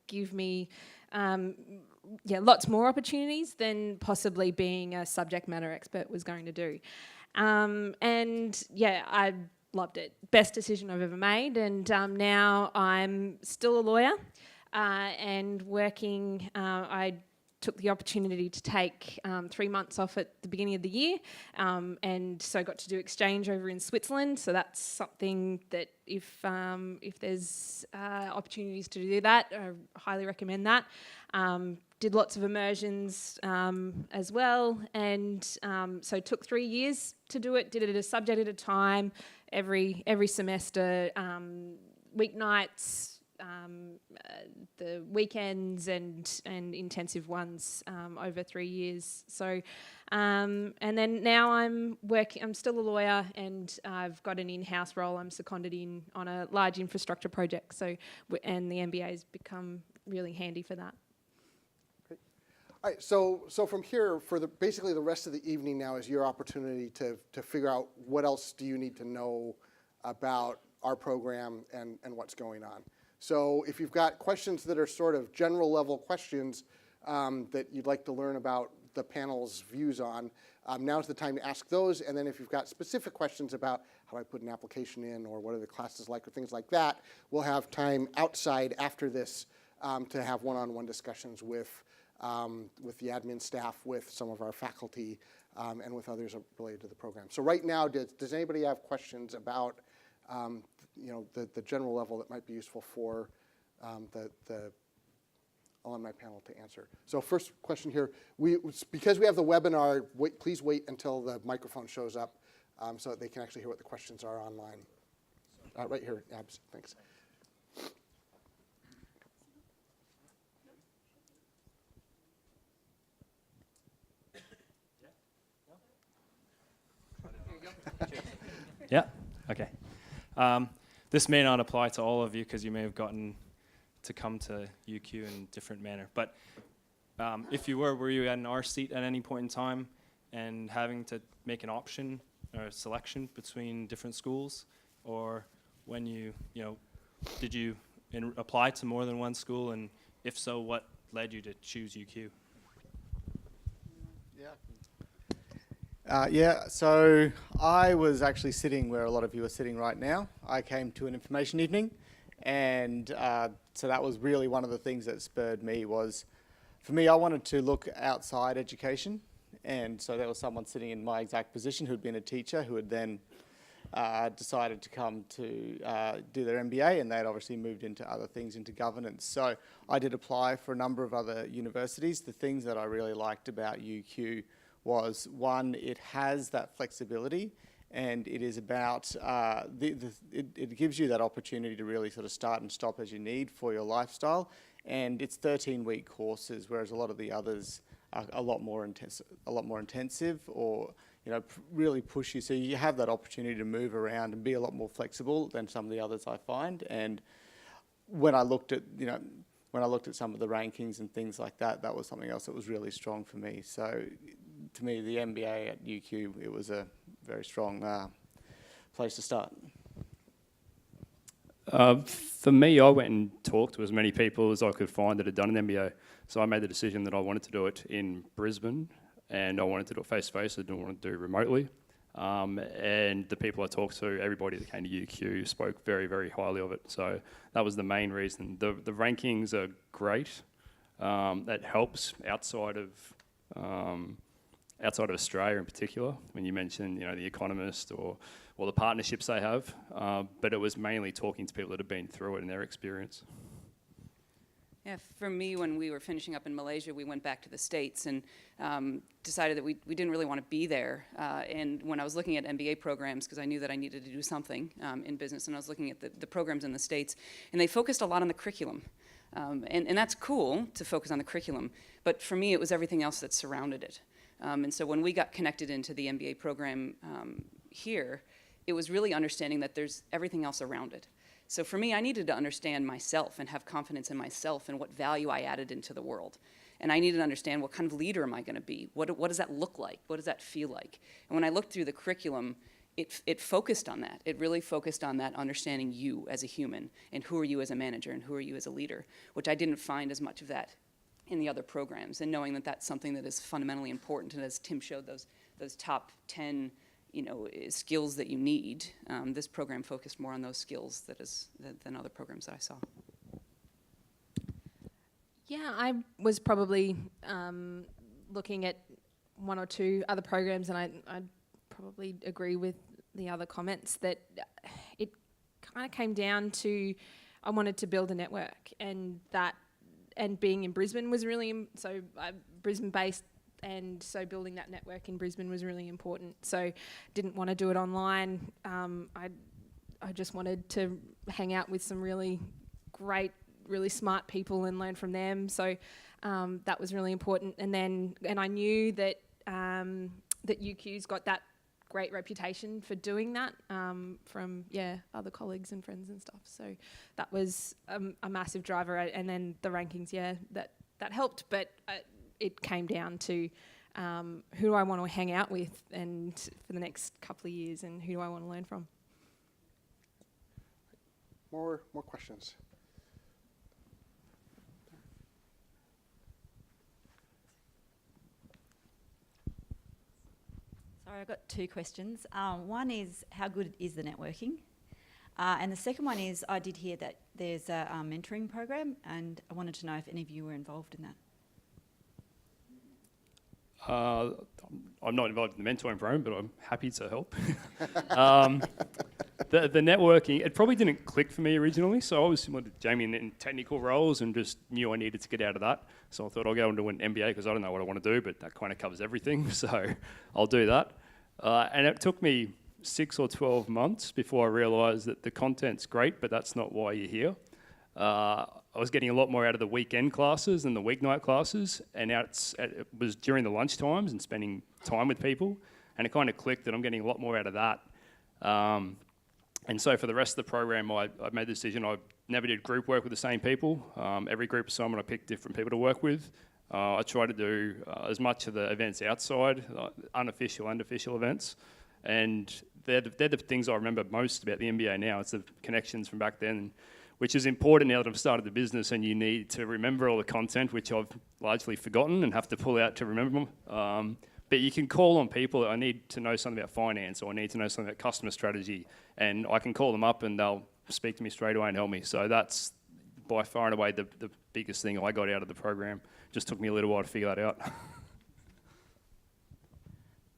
give me lots more opportunities than possibly being a subject matter expert was going to do. And yeah, I loved it. Best decision I've ever made, and now I'm still a lawyer and working. I took the opportunity to take 3 months off at the beginning of the year, and so got to do exchange over in Switzerland. So that's something that if there's opportunities to do that, I highly recommend that. Did lots of immersions as well, and so took 3 years to do it. Did it a subject at a time, every semester, weeknights, the weekends and intensive ones over 3 years. So, and then now I'm still a lawyer, and I've got an in-house role. I'm seconded in on a large infrastructure project. So, and the MBA has become really handy for that. Great. All right. So from here, for basically the rest of the evening now is your opportunity to figure out what else do you need to know about our program and what's going on. So if you've got questions that are sort of general level questions that you'd like to learn about the panel's views on, now's the time to ask those. And then if you've got specific questions about how do I put an application in, or what are the classes like, or things like that, we'll have time outside after this to have one-on-one discussions with the admin staff, with some of our faculty, and with others related to the program. So right now, does anybody have questions about the general level that might be useful for the alumni panel to answer? So first question here, because we have the webinar, please wait until the microphone shows up so that they can actually hear what the questions are online. Right here, Abs, thanks. Yeah, okay. This may not apply to all of you because you may have gotten to come to UQ in a different manner. But if you were you in our seat at any point in time and having to make an option or a selection between different schools? Or when did you apply to more than one school? And if so, what led you to choose UQ? So I was actually sitting where a lot of you are sitting right now. I came to an information evening, and so that was really one of the things that spurred me. Was, for me, I wanted to look outside education, and so there was someone sitting in my exact position who'd been a teacher who had then decided to come to do their MBA, and they'd obviously moved into other things, into governance. So I did apply for a number of other universities. The things that I really liked about UQ was, one, it has that flexibility, and it is about, it gives you that opportunity to really sort of start and stop as you need for your lifestyle, and it's 13-week courses, whereas a lot of the others are a lot more intensive, or really push you. So you have that opportunity to move around and be a lot more flexible than some of the others, I find. And when I looked at, some of the rankings and things like that, that was something else that was really strong for me. So to me, the MBA at UQ, it was a very strong place to start. For me, I went and talked to as many people as I could find that had done an MBA. So I made the decision that I wanted to do it in Brisbane, and I wanted to do it face-to-face. I didn't want to do it remotely. And the people I talked to, everybody that came to UQ spoke very, very highly of it. So that was the main reason. The rankings are great. That helps outside of Australia in particular, when you mentioned, The Economist or the partnerships they have. But it was mainly talking to people that have been through it and their experience. Yeah, for me, when we were finishing up in Malaysia, we went back to the States and decided that we didn't really want to be there. And when I was looking at MBA programs, because I knew that I needed to do something in business, and I was looking at the programs in the States, and they focused a lot on the curriculum. And that's cool to focus on the curriculum, but for me, it was everything else that surrounded it. And so when we got connected into the MBA program here, it was really understanding that there's everything else around it. So for me, I needed to understand myself and have confidence in myself and what value I added into the world. And I needed to understand, what kind of leader am I going to be? What does that look like? What does that feel like? And when I looked through the curriculum, it focused on that. It really focused on that, understanding you as a human, and who are you as a manager, and who are you as a leader, which I didn't find as much of that in the other programs. And knowing that that's something that is fundamentally important, and as Tim showed, those top 10 skills that you need. This program focused more on those skills than other programs that I saw. Yeah, I was probably looking at one or two other programs, and I'd probably agree with the other comments that it kind of came down to, I wanted to build a network, and being in Brisbane was really, Brisbane based, and so building that network in Brisbane was really important. So didn't want to do it online. I just wanted to hang out with some really great, really smart people and learn from them. So that was really important. And I knew that that UQ's got that great reputation for doing that from other colleagues and friends and stuff. So that was a massive driver. And then the rankings, that helped, but it came down to who do I want to hang out with and for the next couple of years, and who do I want to learn from. More questions. Sorry, I've got two questions. One is, how good is the networking? And the second one is, I did hear that there's a mentoring program, and I wanted to know if any of you were involved in that. I'm not involved in the mentoring program, but I'm happy to help. The networking, it probably didn't click for me originally, so I was similar to Jamie in technical roles and just knew I needed to get out of that. So I thought I'll go into an MBA because I don't know what I want to do, but that kind of covers everything, so I'll do that. And it took me 6 or 12 months before I realised that the content's great, but that's not why you're here. I was getting a lot more out of the weekend classes than the weeknight classes, and it was during the lunch times and spending time with people, and it kind of clicked that I'm getting a lot more out of that. And so for the rest of the program, I made the decision I never did group work with the same people. Every group assignment, I picked different people to work with. I try to do as much of the events outside, unofficial and official events, and they're the things I remember most about the MBA now. It's the connections from back then, which is important now that I've started the business and you need to remember all the content, which I've largely forgotten and have to pull out to remember them. But you can call on people. I need to know something about finance, or I need to know something about customer strategy, and I can call them up and they'll speak to me straight away and help me. So that's by far and away the biggest thing I got out of the program. Just took me a little while to figure that out.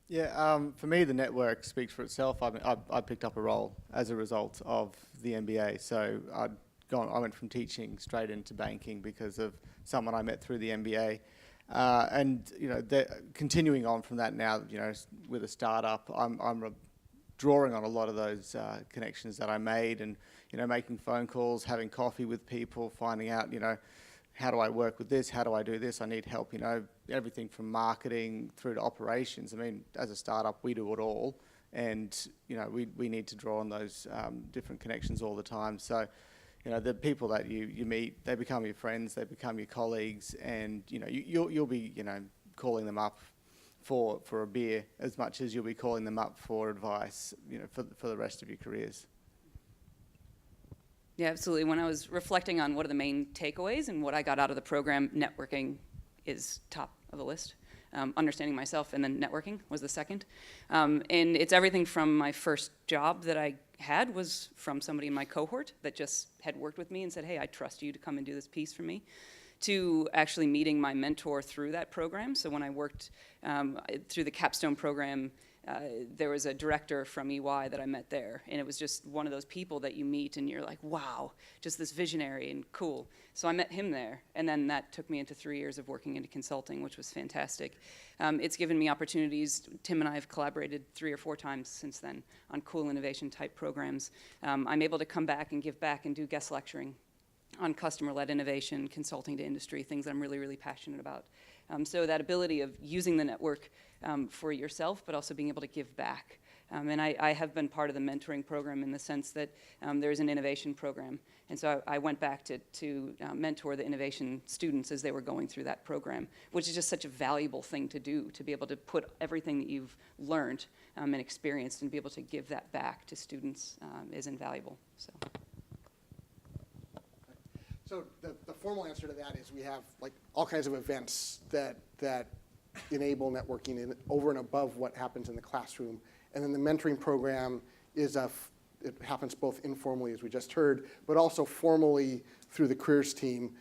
Yeah, for me, the network speaks for itself. I picked up a role as a result of the MBA. So I went from teaching straight into banking because of someone I met through the MBA. And continuing on from that now, with a startup, I'm drawing on a lot of those connections that I made, and making phone calls, having coffee with people, finding out how do I work with this, how do I do this, I need help, everything from marketing through to operations. I mean, as a startup, we do it all, and we need to draw on those different connections all the time. So the people that you meet, they become your friends, they become your colleagues, and you'll be calling them up for a beer as much as you'll be calling them up for advice for the rest of your careers. Yeah, absolutely. When I was reflecting on what are the main takeaways and what I got out of the program, networking is top of the list. Understanding myself, and then networking was the second. And it's everything from my first job that I had was from somebody in my cohort that just had worked with me and said, hey, I trust you to come and do this piece for me, to actually meeting my mentor through that program. So when I worked through the capstone program, there was a director from EY that I met there, and it was just one of those people that you meet and you're like, wow, just this visionary and cool. So I met him there, and then that took me into 3 years of working into consulting, which was fantastic. It's given me opportunities. Tim and I have collaborated 3 or 4 times since then on cool innovation type programs. I'm able to come back and give back and do guest lecturing on customer-led innovation, consulting to industry, things that I'm really, really passionate about. So that ability of using the network for yourself, but also being able to give back. And I have been part of the mentoring program in the sense that there's an innovation program. And so I went back to mentor the innovation students as they were going through that program, which is just such a valuable thing to do, to be able to put everything that you've learned and experienced and be able to give that back to students is invaluable. So the formal answer to that is we have all kinds of events that enable networking over and above what happens in the classroom. And then the mentoring program is it happens both informally, as we just heard, but also formally through the careers team,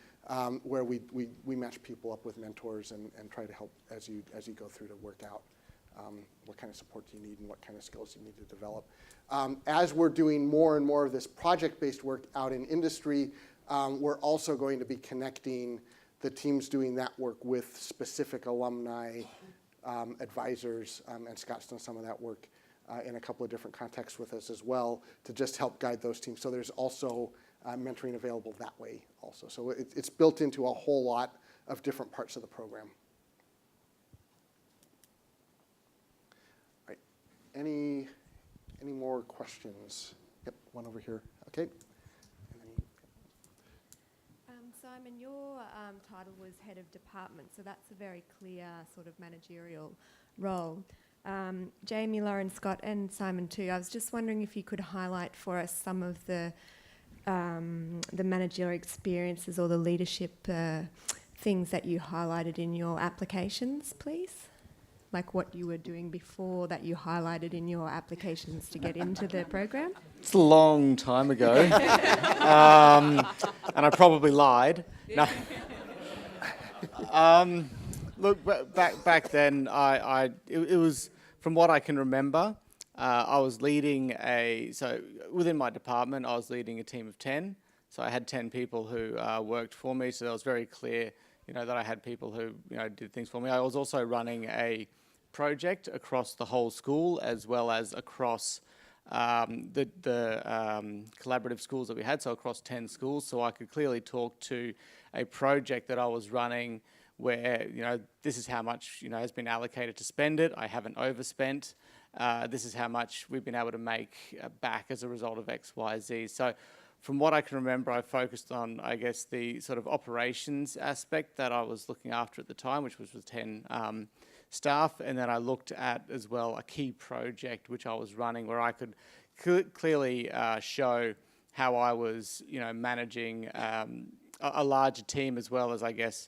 where we match people up with mentors and try to help as you go through to work out what kind of support you need and what kind of skills you need to develop. As we're doing more and more of this project-based work out in industry, we're also going to be connecting the teams doing that work with specific alumni advisors, and Scott's done some of that work in a couple of different contexts with us as well to just help guide those teams. So there's also mentoring available that way also. So it's built into a whole lot of different parts of the program. All right. Any more questions? Yep, one over here. Okay. Simon, your title was Head of Department, so that's a very clear sort of managerial role. Jamie, Lauren, Scott, and Simon too, I was just wondering if you could highlight for us some of the managerial experiences or the leadership things that you highlighted in your applications, please. like what you were doing before that you highlighted in your applications to get into the program? It's a long time ago, and I probably lied. No. Look, back then, it was, from what I can remember, I was leading so within my department, I was leading a team of 10. So I had 10 people who worked for me, so that was very clear, that I had people who, did things for me. I was also running a project across the whole school, as well as across the collaborative schools that we had, so across 10 schools. So I could clearly talk to a project that I was running where, this is how much, has been allocated to spend it. I haven't overspent. This is how much we've been able to make back as a result of X, Y, Z. So from what I can remember, I focused on, I guess, the sort of operations aspect that I was looking after at the time, which was with 10 staff. And then I looked at as well a key project which I was running where I could clearly show how I was, managing a larger team, as well as, I guess,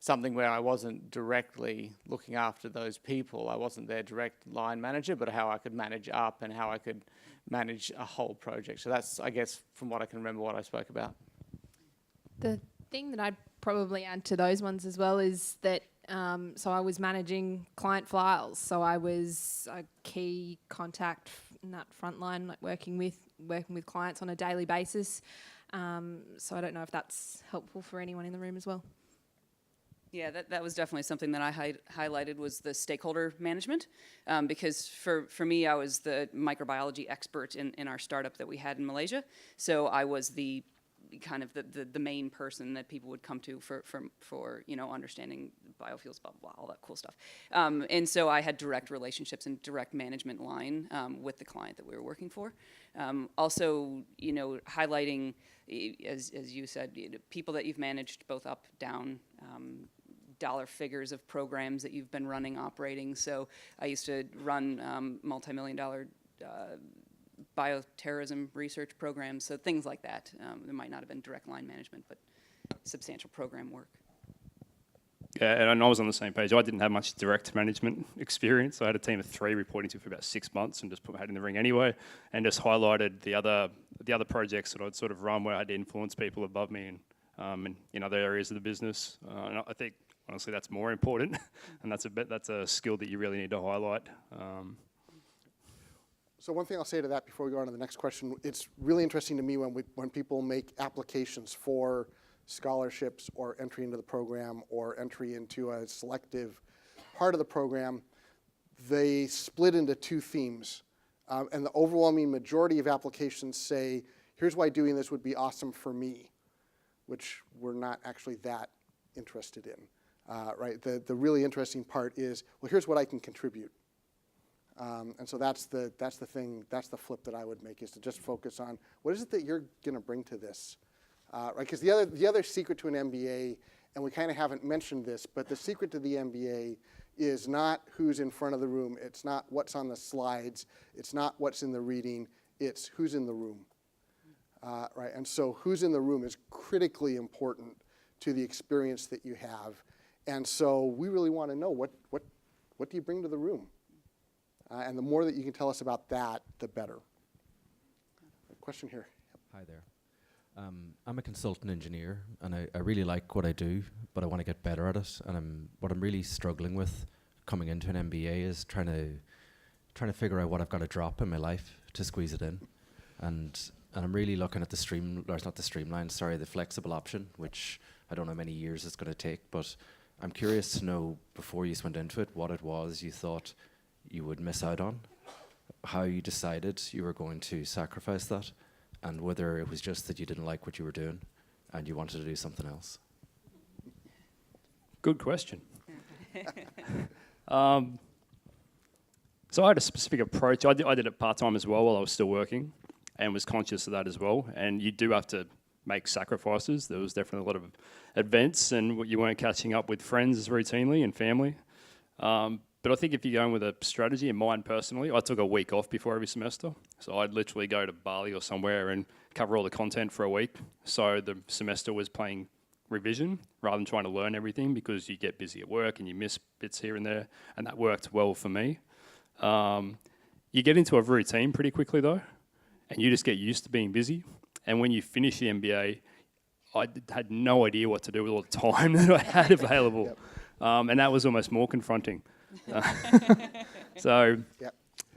something where I wasn't directly looking after those people. I wasn't their direct line manager, but how I could manage up and how I could manage a whole project. So that's, I guess, from what I can remember, what I spoke about. The thing that I'd probably add to those ones as well is that so I was managing client files. So I was a key contact in that front line, like working with clients on a daily basis. So I don't know if that's helpful for anyone in the room as well. Yeah, that was definitely something that I highlighted, was the stakeholder management, because for me, I was the microbiology expert in our startup that we had in Malaysia. So I was the kind of the main person that people would come to for understanding biofuels, blah, blah, blah, all that cool stuff. And so I had direct relationships and direct management line with the client that we were working for. Also, highlighting, as you said, people that you've managed both up, down, dollar figures of programs that you've been running, operating. So I used to run multi-million-dollar bioterrorism research programs, so things like that. There might not have been direct line management, but substantial program work. Yeah, and I was on the same page. I didn't have much direct management experience. I had a team of 3 reporting to for about 6 months, and just put my hat in the ring anyway, and just highlighted the other projects that I'd sort of run where I had influenced people above me and in other areas of the business. And I think honestly that's more important, and that's a skill that you really need to highlight. So one thing I'll say to that before we go on to the next question, it's really interesting to me when people make applications for scholarships or entry into the program or entry into a selective part of the program, they split into 2 themes. And the overwhelming majority of applications say, here's why doing this would be awesome for me, which we're not actually that interested in, right? The really interesting part is, well, here's what I can contribute. And so that's the thing, that's the flip that I would make, is to just focus on what is it that you're going to bring to this, right? Because the other secret to an MBA, and we kind of haven't mentioned this, but the secret to the MBA is not who's in front of the room. It's not what's on the slides. It's not what's in the reading. It's who's in the room, right? And so who's in the room is critically important to the experience that you have. And so we really want to know what do you bring to the room? And the more that you can tell us about that, the better. A question here. Hi there. I'm a consultant engineer, and I really like what I do, but I want to get better at it. And what I'm really struggling with coming into an MBA is trying to figure out what I've got to drop in my life to squeeze it in. And I'm really looking at the flexible option, which I don't know how many years it's going to take, but I'm curious to know, before you went into it, what it was you thought you would miss out on, how you decided you were going to sacrifice that, and whether it was just that you didn't like what you were doing and you wanted to do something else. Good question. So I had a specific approach. I did it part-time as well while I was still working, and was conscious of that as well. And you do have to make sacrifices. There was definitely a lot of events, and you weren't catching up with friends as routinely and family. But I think if you're going with a strategy, and mine personally, I took a week off before every semester. So I'd literally go to Bali or somewhere and cover all the content for a week. So the semester was playing revision rather than trying to learn everything, because you get busy at work and you miss bits here and there, and that worked well for me. You get into a routine pretty quickly though, and you just get used to being busy. And when you finish the MBA, had no idea what to do with all the time that I had available. And that was almost more confronting. So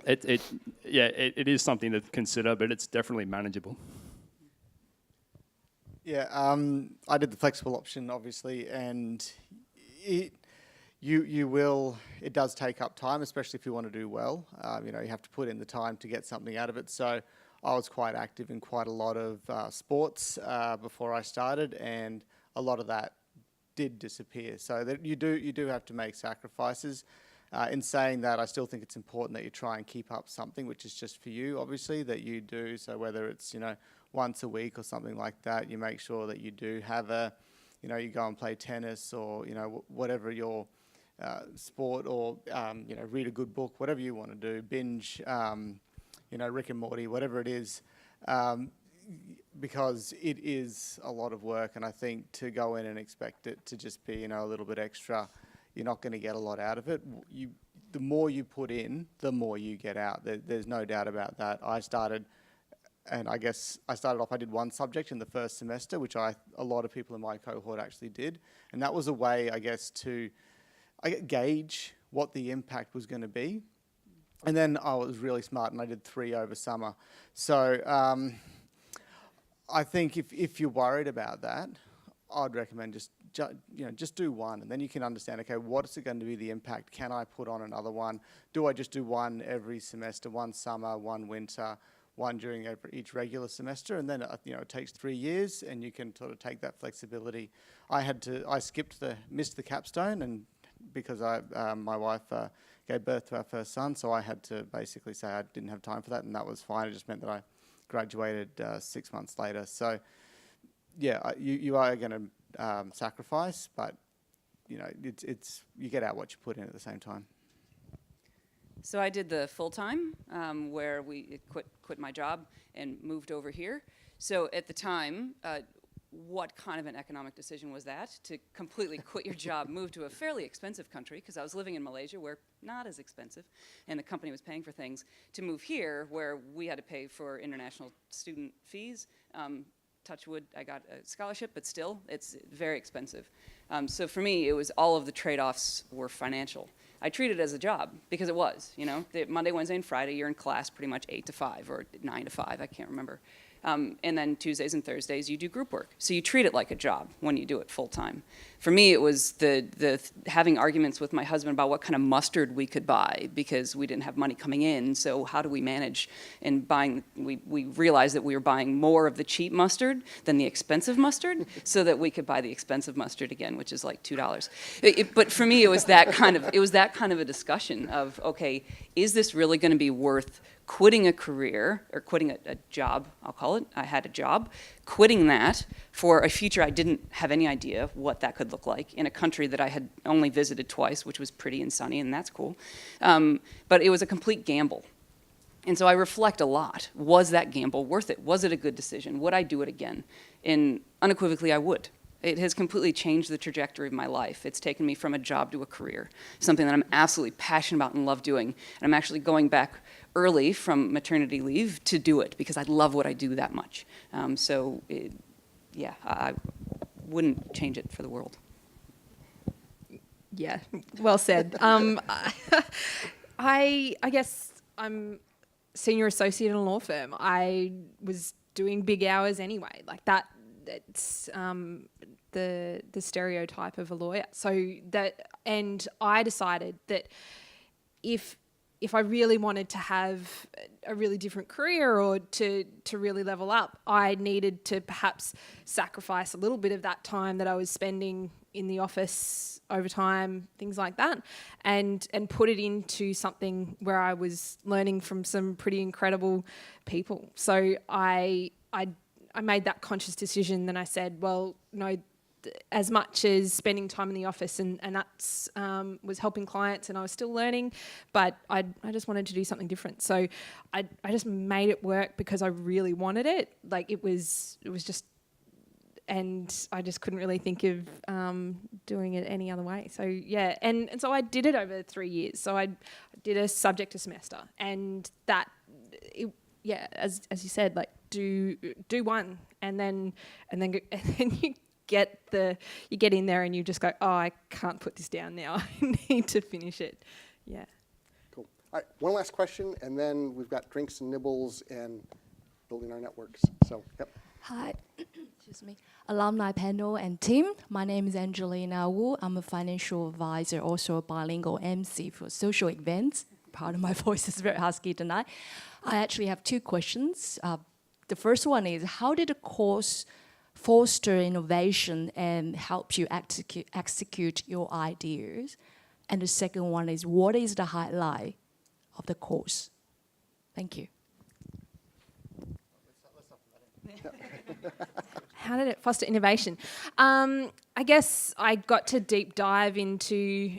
it is something to consider, but it's definitely manageable. Yeah, I did the flexible option, obviously, and it does take up time, especially if you want to do well. You have to put in the time to get something out of it. So I was quite active in quite a lot of sports before I started, and a lot of that did disappear. So that you do have to make sacrifices. In saying that, I still think it's important that you try and keep up something which is just for you, obviously, that you do. So whether it's, once a week or something like that, you make sure that you do have you go and play tennis, or, whatever your sport, or, read a good book, whatever you want to do, binge, Rick and Morty, whatever it is, because it is a lot of work. And I think to go in and expect it to just be, a little bit extra, you're not going to get a lot out of it. The more you put in, the more you get out. There's no doubt about that. I started off, I did one subject in the first semester, which a lot of people in my cohort actually did. And that was a way, I guess, to gauge what the impact was going to be. And then I was really smart and I did 3 over summer. So I think if you're worried about that, I'd recommend just do one, and then you can understand, okay, what is it going to be the impact? Can I put on another one? Do I just do one every semester, one summer, one winter, one during each regular semester? And then it takes 3 years, and you can sort of take that flexibility. I missed the capstone, and because my wife gave birth to our first son, so I had to basically say I didn't have time for that, and that was fine. It just meant that I graduated 6 months later. So yeah, you are going to sacrifice, but it's you get out what you put in at the same time. So I did the full-time, where we quit my job and moved over here. So at the time, what kind of an economic decision was that? To completely quit your job, move to a fairly expensive country, because I was living in Malaysia, where not as expensive, and the company was paying for things, to move here, where we had to pay for international student fees. Touch wood, I got a scholarship, but still, it's very expensive. So for me, it was all of the trade-offs were financial. I treated it as a job, because it was, Monday, Wednesday, and Friday, you're in class pretty much 8 to 5, or 9 to 5, I can't remember. And then Tuesdays and Thursdays, you do group work. So you treat it like a job when you do it full time. For me, it was the having arguments with my husband about what kind of mustard we could buy, because we didn't have money coming in. So how do we manage? And we realized that we were buying more of the cheap mustard than the expensive mustard, so that we could buy the expensive mustard again, which is like $2. But for me, it was that kind of a discussion of, okay, is this really going to be worth quitting a career, or quitting a job, I'll call it. I had a job, quitting that for a future I didn't have any idea what that could look like, in a country that I had only visited twice, which was pretty and sunny, and that's cool. But it was a complete gamble. And so I reflect a lot. Was that gamble worth it? Was it a good decision? Would I do it again? And unequivocally, I would. It has completely changed the trajectory of my life. It's taken me from a job to a career, something that I'm absolutely passionate about and love doing. And I'm actually going back early from maternity leave to do it, because I love what I do that much. I wouldn't change it for the world. Yeah, well said. I guess I'm senior associate in a law firm. I was doing big hours anyway, like that. It's the stereotype of a lawyer. And I decided that if I really wanted to have a really different career, or to really level up, I needed to perhaps sacrifice a little bit of that time that I was spending in the office, overtime, things like that, and put it into something where I was learning from some pretty incredible people. So I made that conscious decision. Then I said, well, no, as much as spending time in the office and that's was helping clients, and I was still learning, but I just wanted to do something different. So I just made it work because I really wanted it. Like it was just and I just couldn't really think of doing it any other way. So yeah, and so I did it over 3 years. So I did a subject a semester, and that, as you said, like do one, and then you get in there and you just go, oh, I can't put this down now. I need to finish it. Yeah. Cool. All right, one last question, and then we've got drinks and nibbles and building our networks. So, yep. Hi, excuse me, alumni panel and team. My name is Angelina Wu. I'm a financial advisor, also a bilingual MC for social events. Part of my voice is very husky tonight. I actually have 2 questions. The first one is, how did the course foster innovation and help you execute your ideas? And the second one is, what is the highlight of the course? Thank you. How did it foster innovation? I guess I got to deep dive into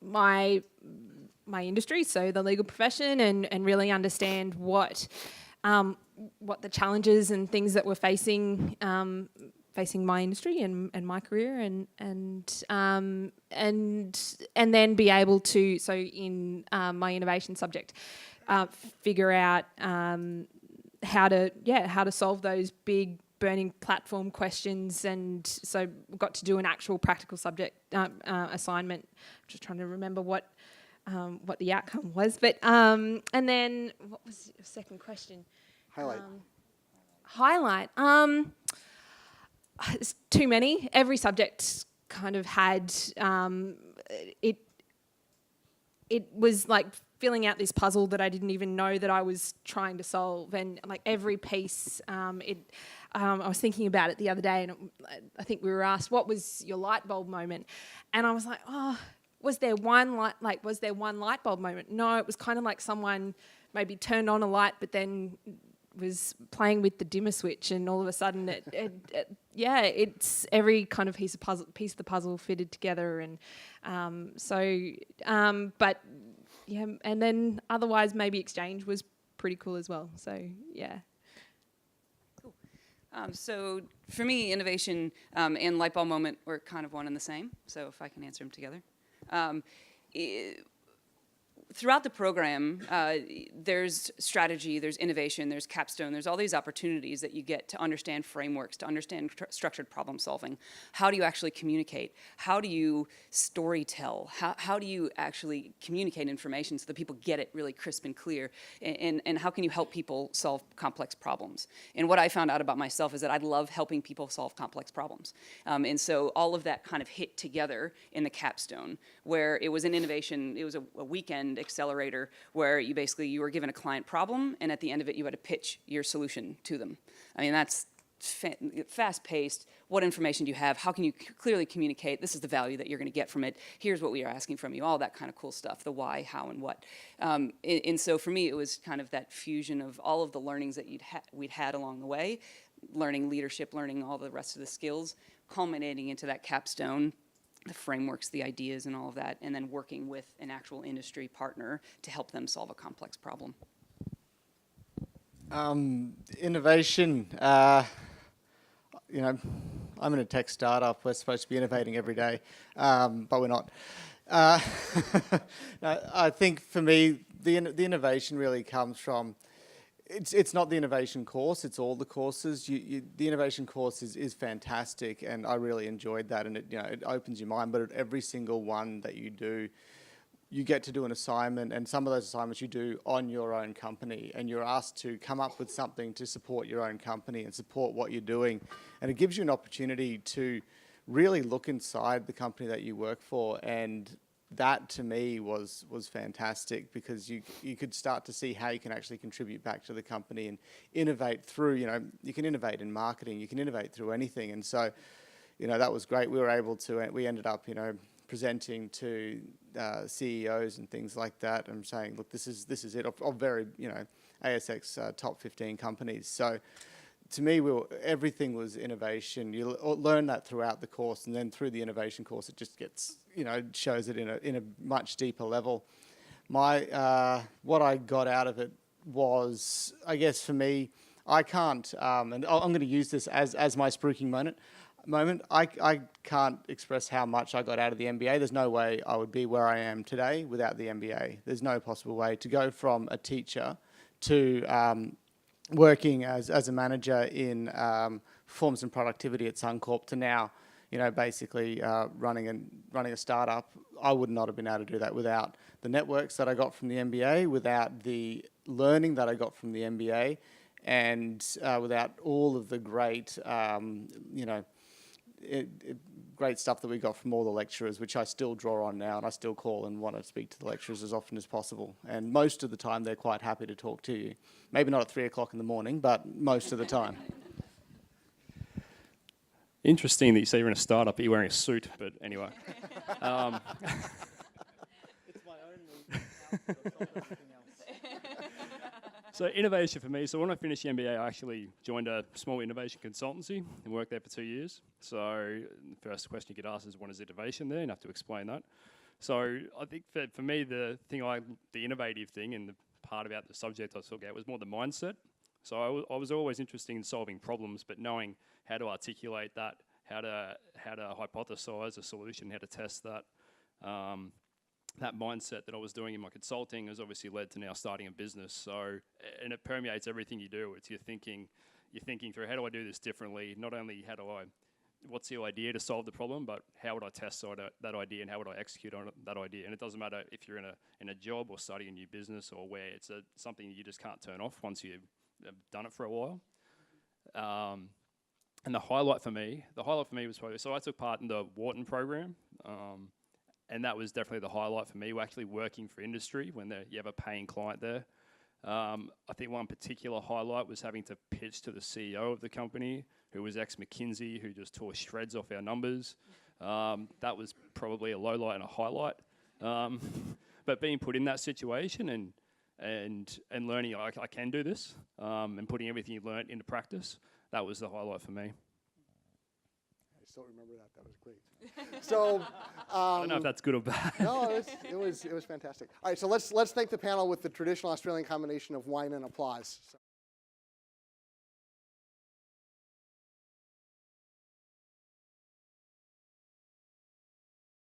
my industry, so the legal profession, and really understand what the challenges and things that were facing my industry and my career, and then be able to, so in my innovation subject, figure out how to solve those big burning platform questions. And so got to do an actual practical subject assignment. I'm just trying to remember what the outcome was, but and then what was your second question? Highlight. It's too many. Every subject kind of had it was like filling out this puzzle that I didn't even know that I was trying to solve, and like every piece, I was thinking about it the other day, and I think we were asked, what was your light bulb moment? And I was like, was there one light bulb moment? No, it was kind of like someone maybe turned on a light, but then was playing with the dimmer switch, and all of a sudden it's every kind of piece of the puzzle fitted together, and but yeah, and then otherwise maybe exchange was pretty cool as well. So yeah. Cool. So for me, innovation and light bulb moment were kind of one and the same. So if I can answer them together. Throughout the program, there's strategy, there's innovation, there's capstone, there's all these opportunities that you get to understand frameworks, to understand structured problem solving. How do you actually communicate? How do you story tell? How do you actually communicate information so that people get it really crisp and clear? And how can you help people solve complex problems? And what I found out about myself is that I love helping people solve complex problems. And so all of that kind of hit together in the capstone, where it was an innovation, it was a weekend accelerator where you were given a client problem, and at the end of it you had to pitch your solution to them. I mean, that's fast-paced. What information do you have? How can you clearly communicate? This is the value that you're going to get from it. Here's what we are asking from you. All that kind of cool stuff, the why, how, and what. And so for me, it was kind of that fusion of all of the learnings that we'd had along the way, learning leadership, learning all the rest of the skills, culminating into that capstone, the frameworks, the ideas, and all of that, and then working with an actual industry partner to help them solve a complex problem. Innovation, you know, I'm in a tech startup. We're supposed to be innovating every day, but we're not. No, I think for me, the innovation really comes from, it's not the innovation course, it's all the courses. The innovation course is fantastic, and I really enjoyed that, and it opens your mind, but at every single one that you do, you get to do an assignment, and some of those assignments you do on your own company, and you're asked to come up with something to support your own company and support what you're doing, and it gives you an opportunity to really look inside the company that you work for, and that to me was fantastic, because you could start to see how you can actually contribute back to the company and innovate through, you can innovate in marketing, you can innovate through anything. And so, that was great. We were able to, we ended up, presenting to CEOs and things like that, and saying, look, this is it, of very, ASX top 15 companies. So to me, everything was innovation. You learn that throughout the course, and then through the innovation course, it just gets, shows it in a much deeper level. What I got out of it was, I guess for me, I can't, and I'm going to use this as my spruiking moment. I can't express how much I got out of the MBA. There's no way I would be where I am today without the MBA. There's no possible way to go from a teacher to working as a manager in performance and productivity at Suncorp to now, basically running a startup. I would not have been able to do that without the networks that I got from the MBA, without the learning that I got from the MBA, and without all of the great, great stuff that we got from all the lecturers, which I still draw on now, and I still call and want to speak to the lecturers as often as possible. And most of the time, they're quite happy to talk to you. Maybe not at 3 o'clock in the morning, but most of the time. Interesting that you say you're in a startup, but you're wearing a suit. But anyway. It's my only. So innovation for me. So when I finished the MBA, I actually joined a small innovation consultancy and worked there for 2 years. So the first question you get asked is, what is innovation there? And I have to explain that. So I think that for me, the innovative thing and the part about the subject I was talking about was more the mindset. So I was always interested in solving problems, but knowing how to articulate that, how to hypothesize a solution, how to test that. That mindset that I was doing in my consulting has obviously led to now starting a business. So, and it permeates everything you do. It's you're thinking through, how do I do this differently? Not only what's the idea to solve the problem, but how would I test that idea and how would I execute on that idea? And it doesn't matter if you're in a job or starting a new business or where it's something you just can't turn off once you've done it for a while. And the highlight for me was probably, so I took part in the Wharton program. And that was definitely the highlight for me. We're actually working for industry when you have a paying client there. I think one particular highlight was having to pitch to the CEO of the company, who was ex-McKinsey, who just tore shreds off our numbers. That was probably a low light and a highlight. But being put in that situation and learning I can do this, and putting everything you learned into practice, that was the highlight for me. I still remember that. That was great. So I don't know if that's good or bad. No, it was fantastic. All right, so let's thank the panel with the traditional Australian combination of wine and applause. So.